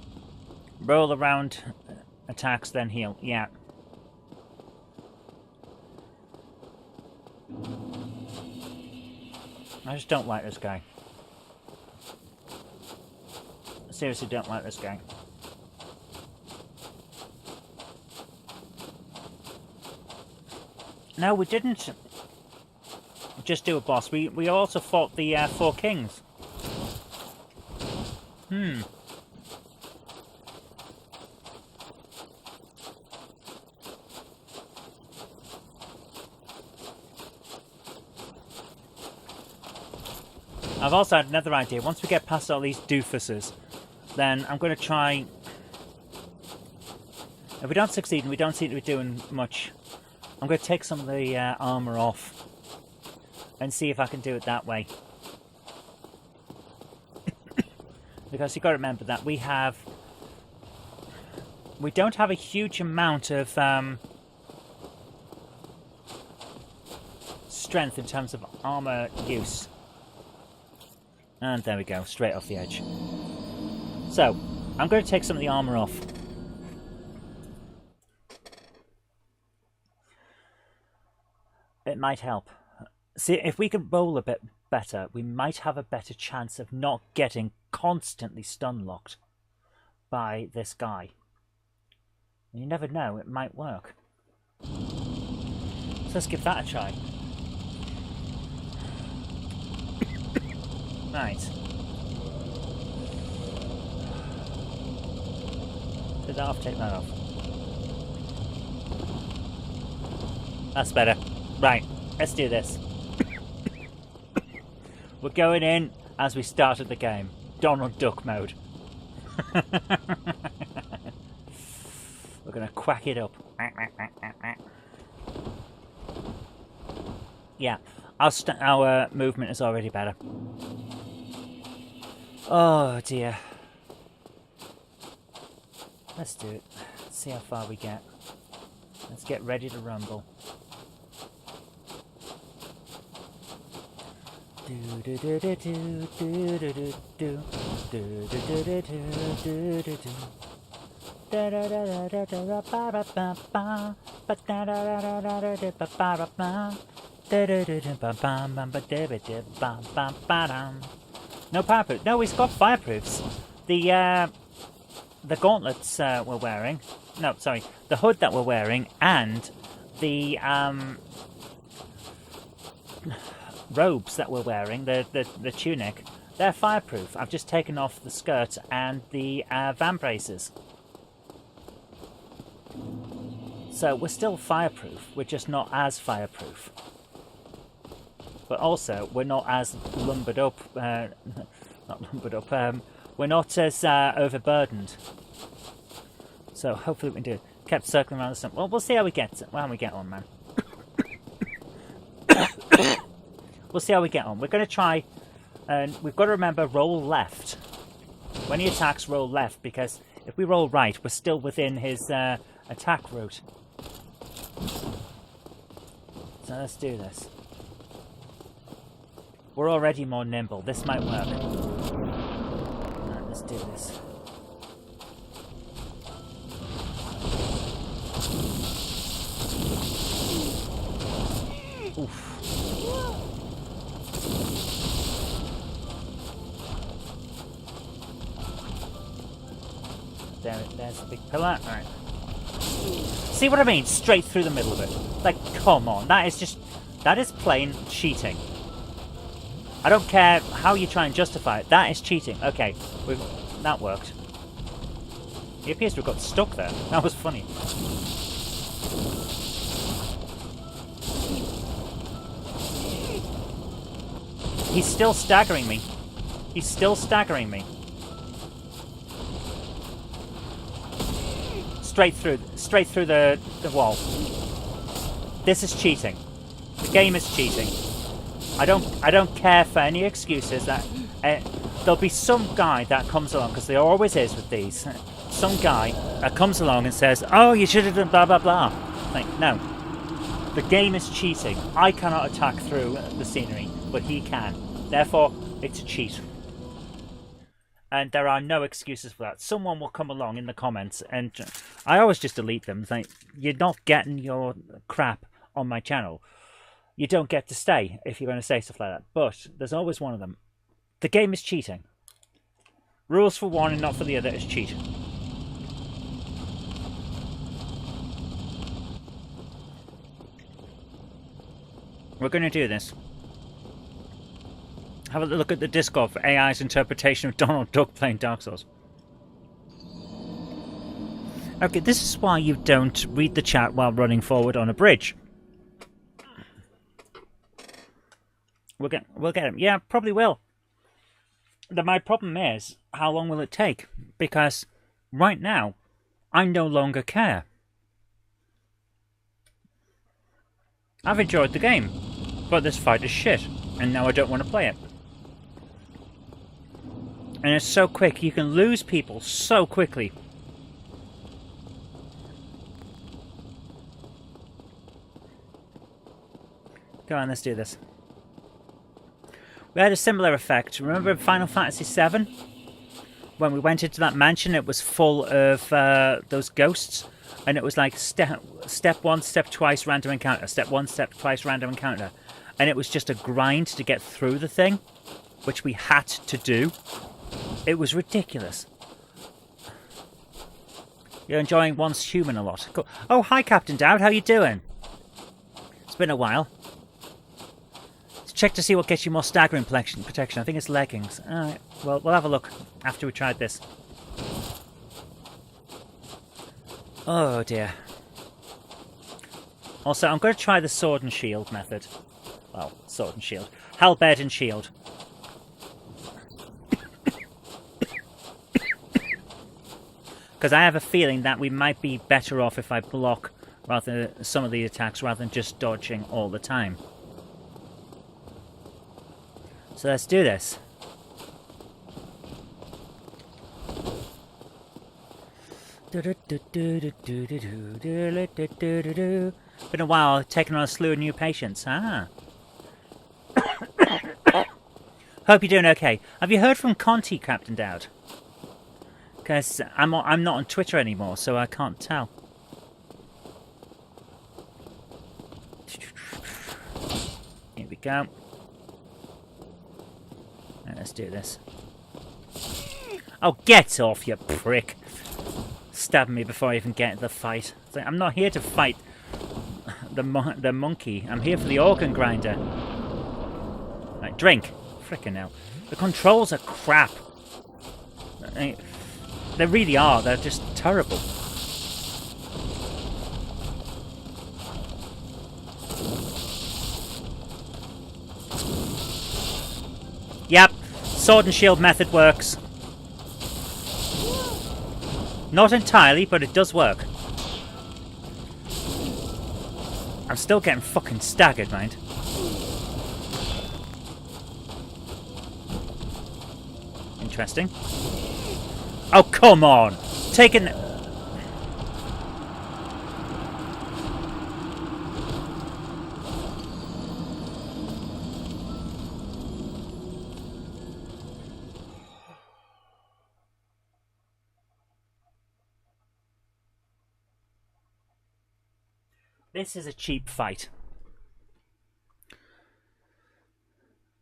Roll around attacks, then heal. Yeah. I just don't like this guy. Seriously, don't like this guy. No, we didn't just do a boss. We also fought the 4 kings. I've also had another idea. Once we get past all these doofuses, then I'm going to try... If we don't succeed and we don't seem to be doing much, I'm going to take some of the armour off and see if I can do it that way. Because you've got to remember that we don't have a huge amount of strength in terms of armour use. And there we go, straight off the edge. So, I'm going to take some of the armour off. It might help. See, if we can roll a bit better, we might have a better chance of not getting constantly stun-locked by this guy. You never know, it might work. So let's give that a try. Right. Take that off, take that off. That's better. Right, let's do this. We're going in as we started the game. Donald Duck mode. We're going to quack it up. Yeah, our movement is already better. Oh dear. Let's do it. Let's see how far we get. Let's get ready to rumble. No fireproof. No, he's got fireproofs. The gauntlets we're wearing. No, sorry. The hood that we're wearing and the robes that we're wearing, the tunic, they're fireproof. I've just taken off the skirt and the vambraces. So we're still fireproof. We're just not as fireproof. But also, we're not as lumbered up. Not lumbered up. We're not as overburdened. So hopefully we can do it. Kept circling around the stump. Well, we'll see how we get on, man. We'll see how we get on. We're going to try, and we've got to remember, roll left. When he attacks, roll left, because if we roll right, we're still within his attack route. So let's do this. We're already more nimble. This might work. Right, let's do this. Oof. There's the big pillar. Alright. See what I mean? Straight through the middle of it. Like, come on. That is plain cheating. I don't care how you try and justify it. That is cheating. Okay, that worked. He appears to have got stuck there. That was funny. He's still staggering me. He's still staggering me. Straight through the wall. This is cheating. The game is cheating. I don't care for any excuses. That there'll be some guy that comes along, because there always is with these. Some guy that comes along and says, "Oh, you should have done blah blah blah." Like, no. The game is cheating. I cannot attack through the scenery, but he can. Therefore, it's a cheat. And there are no excuses for that. Someone will come along in the comments, and I always just delete them. It's like, you're not getting your crap on my channel. You don't get to stay if you're going to say stuff like that. But there's always one of them. The game is cheating. Rules for one and not for the other is cheat. We're going to do this. Have a look at the Discord for AI's interpretation of Donald Duck playing Dark Souls. Okay, this is why you don't read the chat while running forward on a bridge. We'll get him. Yeah, probably will. My problem is, how long will it take? Because right now, I no longer care. I've enjoyed the game, but this fight is shit, and now I don't want to play it. And it's so quick, you can lose people so quickly. Go on, let's do this. We had a similar effect. Remember in Final Fantasy VII? When we went into that mansion, it was full of those ghosts. And it was like step one, step twice, random encounter. Step one, step twice, random encounter. And it was just a grind to get through the thing, which we had to do. It was ridiculous. You're enjoying Once Human a lot. Cool. Oh, hi Captain Dowd, how you doing? It's been a while. Let's check to see what gets you more staggering protection. I think it's leggings. Alright, well, we'll have a look after we tried this. Oh dear. Also, I'm going to try the sword and shield method. Well, sword and shield. Halberd and shield. Because I have a feeling that we might be better off if I block some of the attacks rather than just dodging all the time. So let's do this. Been a while taking on a slew of new patients. Hope you're doing okay. Have you heard from Conti, Captain Dowd? Because I'm not on Twitter anymore, so I can't tell. Here we go. Right, let's do this. Oh, get off, you prick! Stabbing me before I even get into the fight. Like, I'm not here to fight the monkey. I'm here for the organ grinder. Right, drink. Frickin' hell. The controls are crap. They really are. They're just terrible. Yep. Sword and shield method works. Not entirely, but it does work. I'm still getting fucking staggered, mind. Interesting. Oh, come on! Taking... This is a cheap fight.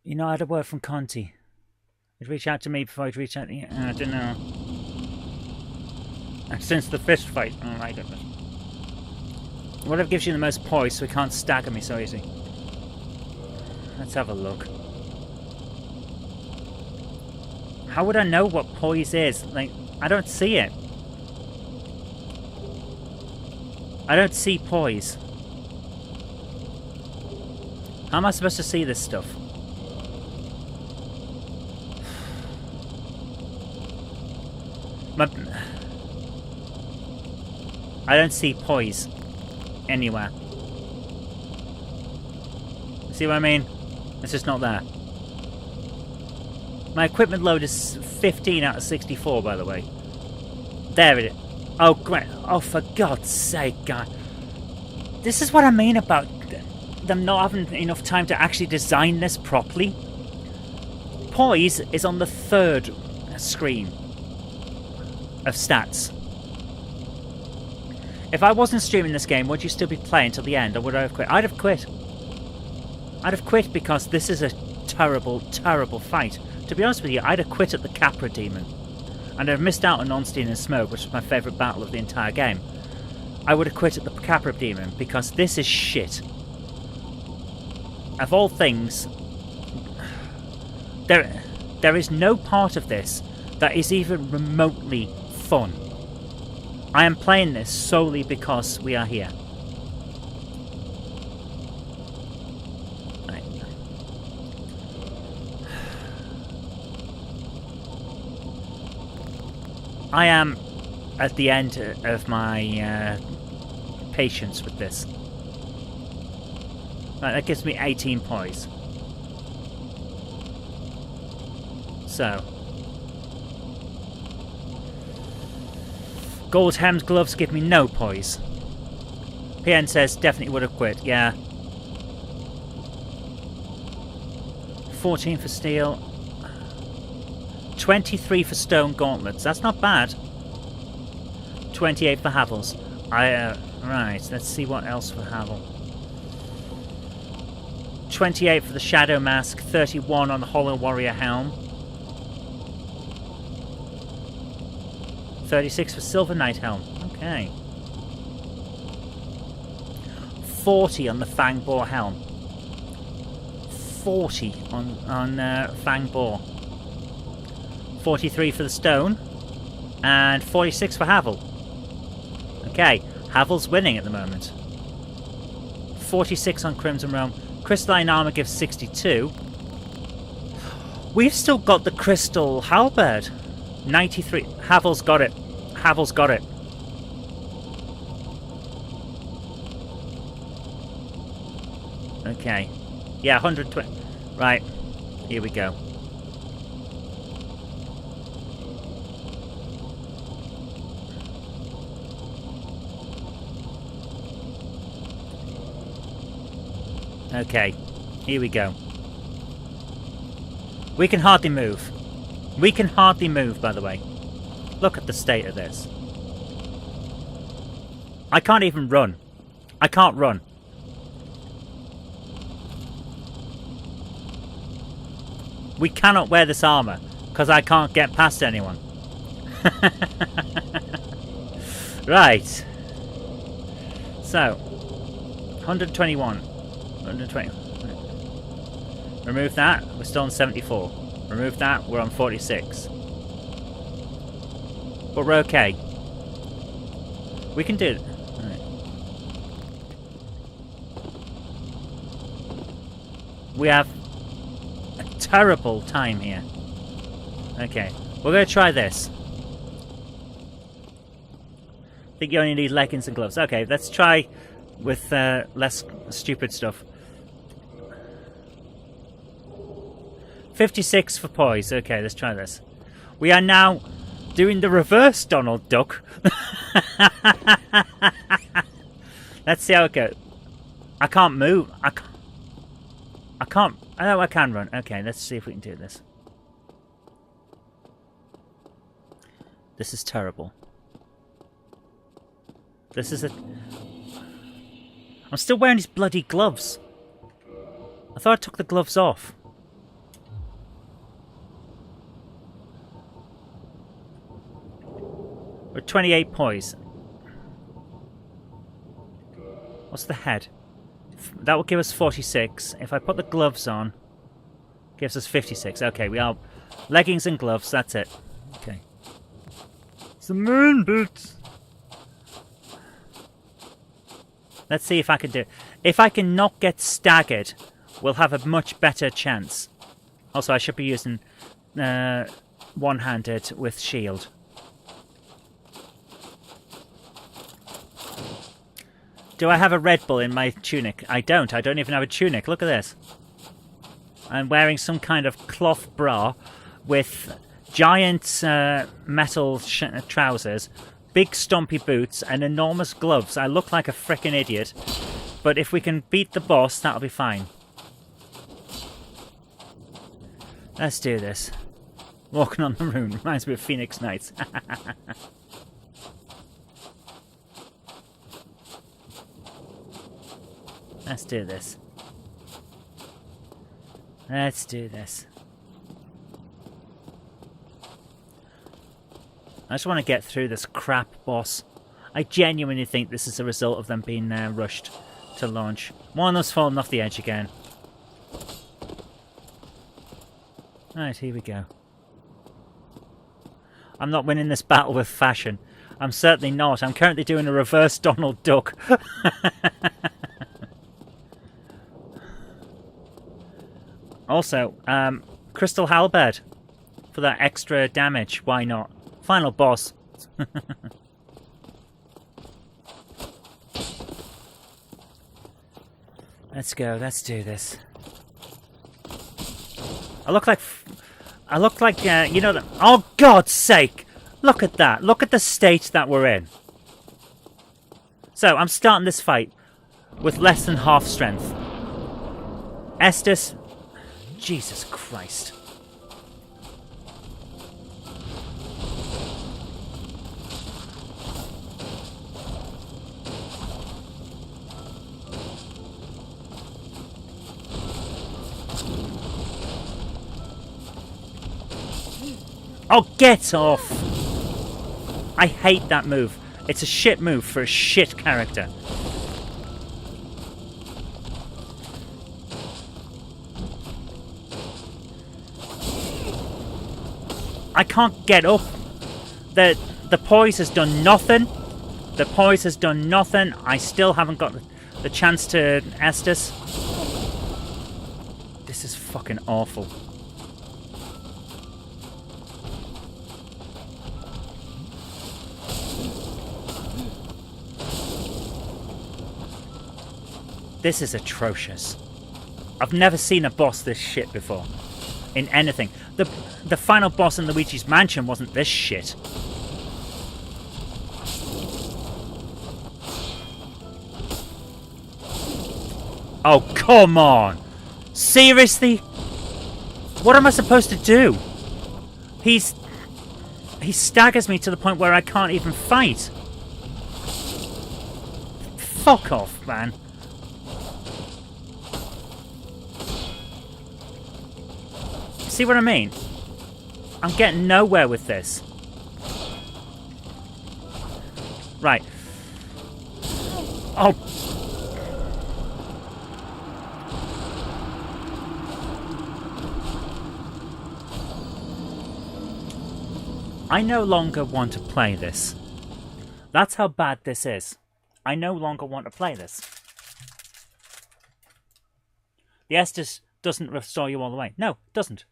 You know, I had a word from Conti. He'd reach out to me before he'd reach out to you. I don't know. And since the fist fight, oh my goodness. Whatever gives you the most poise so he can't stagger me so easy. Let's have a look. How would I know what poise is? Like, I don't see it. I don't see poise. How am I supposed to see this stuff? I don't see poise anywhere. See what I mean? It's just not there. My equipment load is 15 out of 64, by the way. There it is. Oh, great. Oh, for God's sake, God. This is what I mean about them not having enough time to actually design this properly. Poise is on the third screen of stats. If I wasn't streaming this game, would you still be playing till the end, or would I have quit? I'd have quit. I'd have quit because this is a terrible, terrible fight. To be honest with you, I'd have quit at the Capra Demon. And I'd have missed out on Onstein and Smoke, which was my favourite battle of the entire game. I would have quit at the Capra Demon because this is shit. Of all things, there is no part of this that is even remotely fun. I am playing this solely because we are here. Right. I am at the end of my patience with this. Right, that gives me 18 poise. So. Gold hemmed gloves give me no poise. PN says definitely would have quit, yeah. 14 for steel. 23 for stone gauntlets. That's not bad. 28 for Havels. Right, let's see what else for Havel. 28 for the Shadow Mask. 31 on the Hollow Warrior Helm. 36 for Silver Knight Helm. Okay. 40 on the Fang Boar Helm. 40 on Fang Boar. 43 for the Stone. And 46 for Havel. Okay, Havel's winning at the moment. 46 on Crimson Realm. Crystalline Armor gives 62. We've still got the Crystal Halberd. 93. Havel's got it. Havel's got it. Okay. Yeah, 120. Right. Here we go. Okay. Here we go. We can hardly move. We can hardly move, by the way. Look at the state of this. I can't even run. I can't run. We cannot wear this armor because I can't get past anyone. Right. So, 121. 120. Remove that. We're still on 74. Remove that. We're on 46. But we're okay. We can do it. Right. We have a terrible time here. Okay. We're going to try this. I think you only need leggings and gloves. Okay, let's try with less stupid stuff. 56 for poise. Okay, let's try this. We are now doing the reverse Donald Duck. Let's see how it goes. I can't move. I can't. I know I can run. Okay, let's see if we can do this. This is terrible. This is a... I'm still wearing these bloody gloves. I thought I took the gloves off. We're 28 poise. What's the head? That will give us 46. If I put the gloves on, gives us 56. Okay, we are leggings and gloves. That's it. Okay. It's the moon boots. Let's see if I can do it. If I can not get staggered, we'll have a much better chance. Also, I should be using one-handed with shield. Do I have a Red Bull in my tunic? I don't. I don't even have a tunic. Look at this. I'm wearing some kind of cloth bra with giant metal trousers, big stumpy boots, and enormous gloves. I look like a frickin' idiot. But if we can beat the boss, that'll be fine. Let's do this. Walking on the Moon reminds me of Phoenix Knights. Let's do this. Let's do this. I just want to get through this crap boss. I genuinely think this is a result of them being rushed to launch. One of them's fallen off the edge again. Right, here we go. I'm not winning this battle with fashion. I'm certainly not. I'm currently doing a reverse Donald Duck. Also, Crystal Halberd for that extra damage. Why not? Final boss. Let's go. Let's do this. I look like you know. Oh God's sake! Look at that. Look at the state that we're in. So I'm starting this fight with less than half strength. Estes. Jesus Christ. Oh, get off! I hate that move. It's a shit move for a shit character. I can't get up. The poise has done nothing. The poise has done nothing. I still haven't got the chance to Estes. This is fucking awful. This is atrocious. I've never seen a boss this shit before. In anything. The final boss in Luigi's Mansion wasn't this shit. Oh, come on! Seriously? What am I supposed to do? He staggers me to the point where I can't even fight. Fuck off, man. See what I mean? I'm getting nowhere with this. Right. Oh. I no longer want to play this. That's how bad this is. I no longer want to play this. The Estes doesn't restore you all the way. No, it doesn't.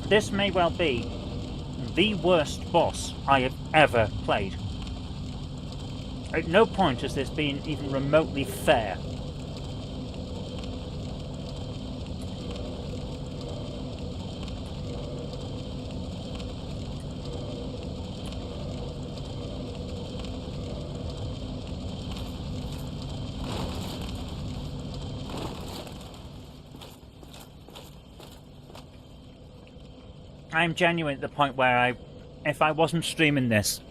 This may well be the worst boss I have ever played. At no point has this been even remotely fair. I'm genuine at the point where I if I wasn't streaming this,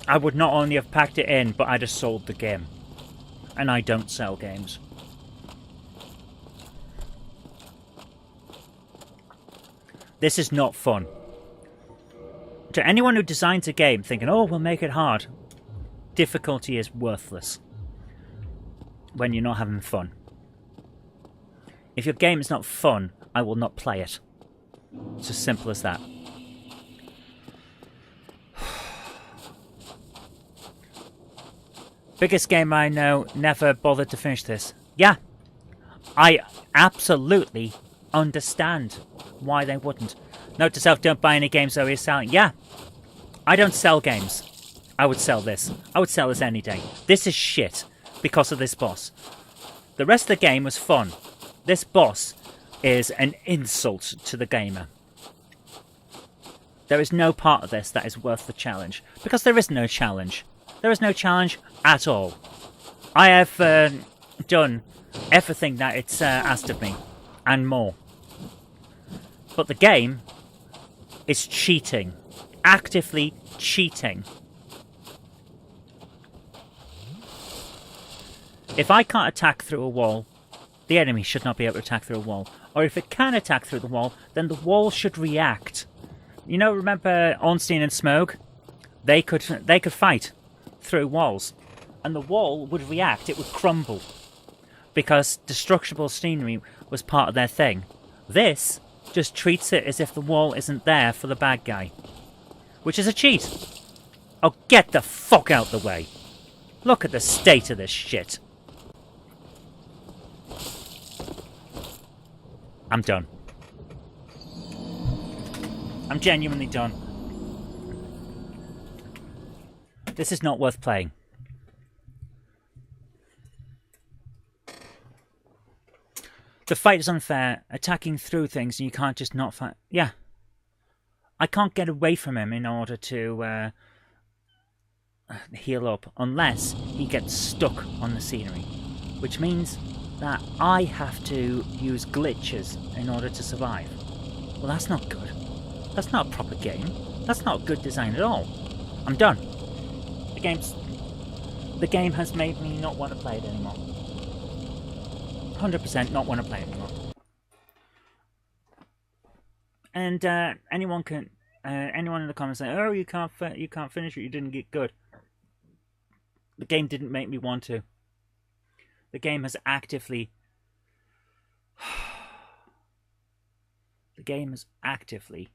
I would not only have packed it in, but I'd have sold the game. And I don't sell games. This is not fun. To anyone who designs a game thinking, oh, we'll make it hard, difficulty is worthless when you're not having fun. If your game is not fun, I will not play it. It's as simple as that. Biggest game I know, never bothered to finish this. Yeah, I absolutely understand why they wouldn't. Note to self, don't buy any games though he's selling. Yeah, I don't sell games. I would sell this. I would sell this any day. This is shit because of this boss. The rest of the game was fun. This boss is an insult to the gamer. There is no part of this that is worth the challenge. Because there is no challenge. There is no challenge at all. I have done everything that it's asked of me. And more. But the game is cheating. Actively cheating. If I can't attack through a wall, the enemy should not be able to attack through a wall. Or if it can attack through the wall, then the wall should react. You know, remember Ornstein and Smough? They could fight through walls. And the wall would react, it would crumble. Because destructible scenery was part of their thing. This just treats it as if the wall isn't there for the bad guy. Which is a cheat. Oh, get the fuck out the way. Look at the state of this shit. I'm done. I'm genuinely done. This is not worth playing. The fight is unfair. Attacking through things and you can't just not fight. Yeah. I can't get away from him in order to heal up unless he gets stuck on the scenery. Which means that I have to use glitches in order to survive. Well, that's not good. That's not a proper game. That's not a good design at all. I'm done. The game has made me not want to play it anymore. 100% not want to play it anymore. And anyone in the comments say, "Oh, you can't finish it. You didn't get good." The game didn't make me want to. The game has actively. The game has actively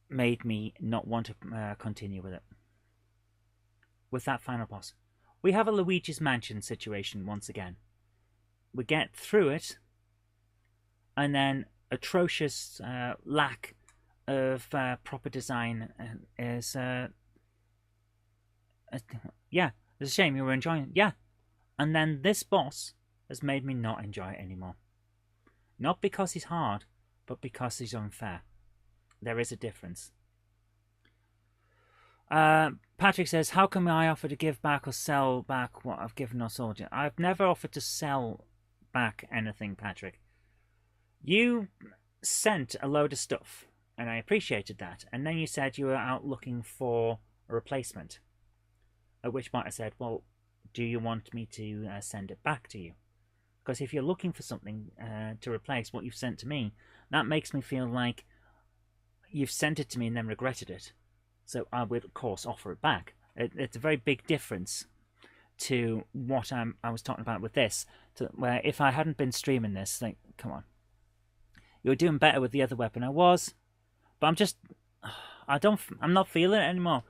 made me not want to continue with it. With that final boss, we have a Luigi's Mansion situation once again. We get through it, and then atrocious lack of proper design is yeah, it's a shame you were enjoying it. Yeah, and then this boss has made me not enjoy it anymore. Not because he's hard, but because he's unfair. There is a difference. Patrick says, how come I offer to give back or sell back what I've given or sold you? I've never offered to sell back anything, Patrick. You sent a load of stuff, and I appreciated that. And then you said you were out looking for a replacement. At which point I said, well, do you want me to send it back to you? Because if you're looking for something to replace what you've sent to me, that makes me feel like you've sent it to me and then regretted it. So I would, of course, offer it back. It's a very big difference to what I was talking about with this. Where if I hadn't been streaming this, like, come on. You were doing better with the other weapon. I was. But I'm not feeling it anymore.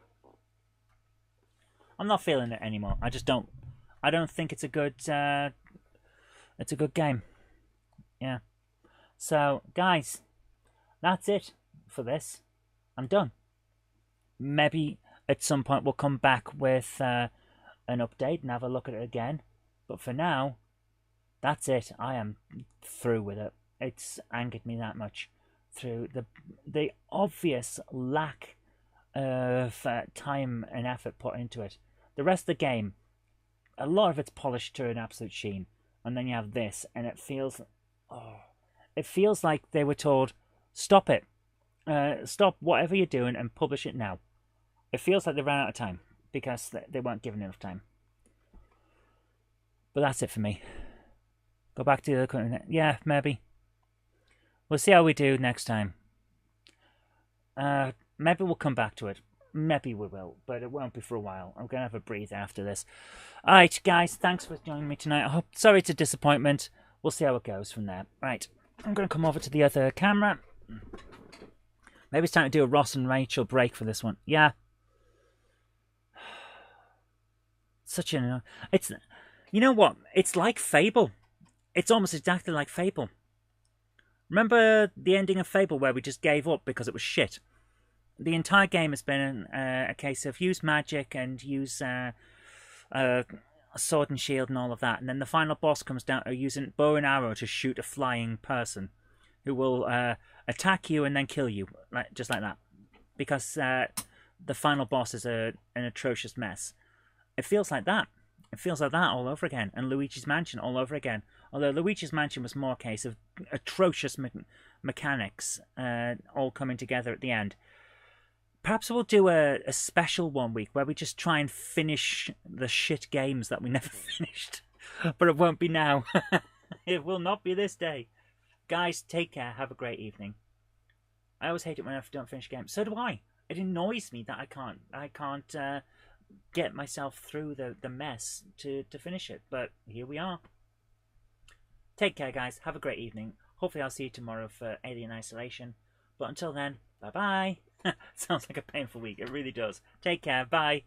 I'm not feeling it anymore. I just don't. I don't think it's a good game. Yeah. So, guys, that's it for this. I'm done. Maybe at some point we'll come back with an update and have a look at it again. But for now, that's it. I am through with it. It's angered me that much through the obvious lack of time and effort put into it. The rest of the game, a lot of it's polished to an absolute sheen. And then you have this, and it feels like they were told, stop it. Stop whatever you're doing and publish it now. It feels like they ran out of time because they weren't given enough time. But that's it for me. Go back to the other. Yeah, maybe. We'll see how we do next time. Maybe we'll come back to it. Maybe we will, but it won't be for a while. I'm going to have a breathe after this. Alright, guys, thanks for joining me tonight. Sorry it's a disappointment. We'll see how it goes from there. Right, I'm going to come over to the other camera. Maybe it's time to do a Ross and Rachel break for this one. Yeah. Such an... It's... You know what? It's like Fable. It's almost exactly like Fable. Remember the ending of Fable where we just gave up because it was shit? The entire game has been a case of use magic and use a sword and shield and all of that. And then the final boss comes down to using bow and arrow to shoot a flying person who will attack you and then kill you, just like that. Because the final boss is an atrocious mess. It feels like that. It feels like that all over again. And Luigi's Mansion all over again. Although Luigi's Mansion was more a case of atrocious mechanics all coming together at the end. Perhaps we'll do a special one week where we just try and finish the shit games that we never finished. But it won't be now. It will not be this day. Guys, take care. Have a great evening. I always hate it when I don't finish games. So do I. It annoys me that I can't get myself through the mess to finish it. But here we are. Take care, guys. Have a great evening. Hopefully I'll see you tomorrow for Alien Isolation. But until then, bye-bye. Sounds like a painful week. It really does. Take care. Bye.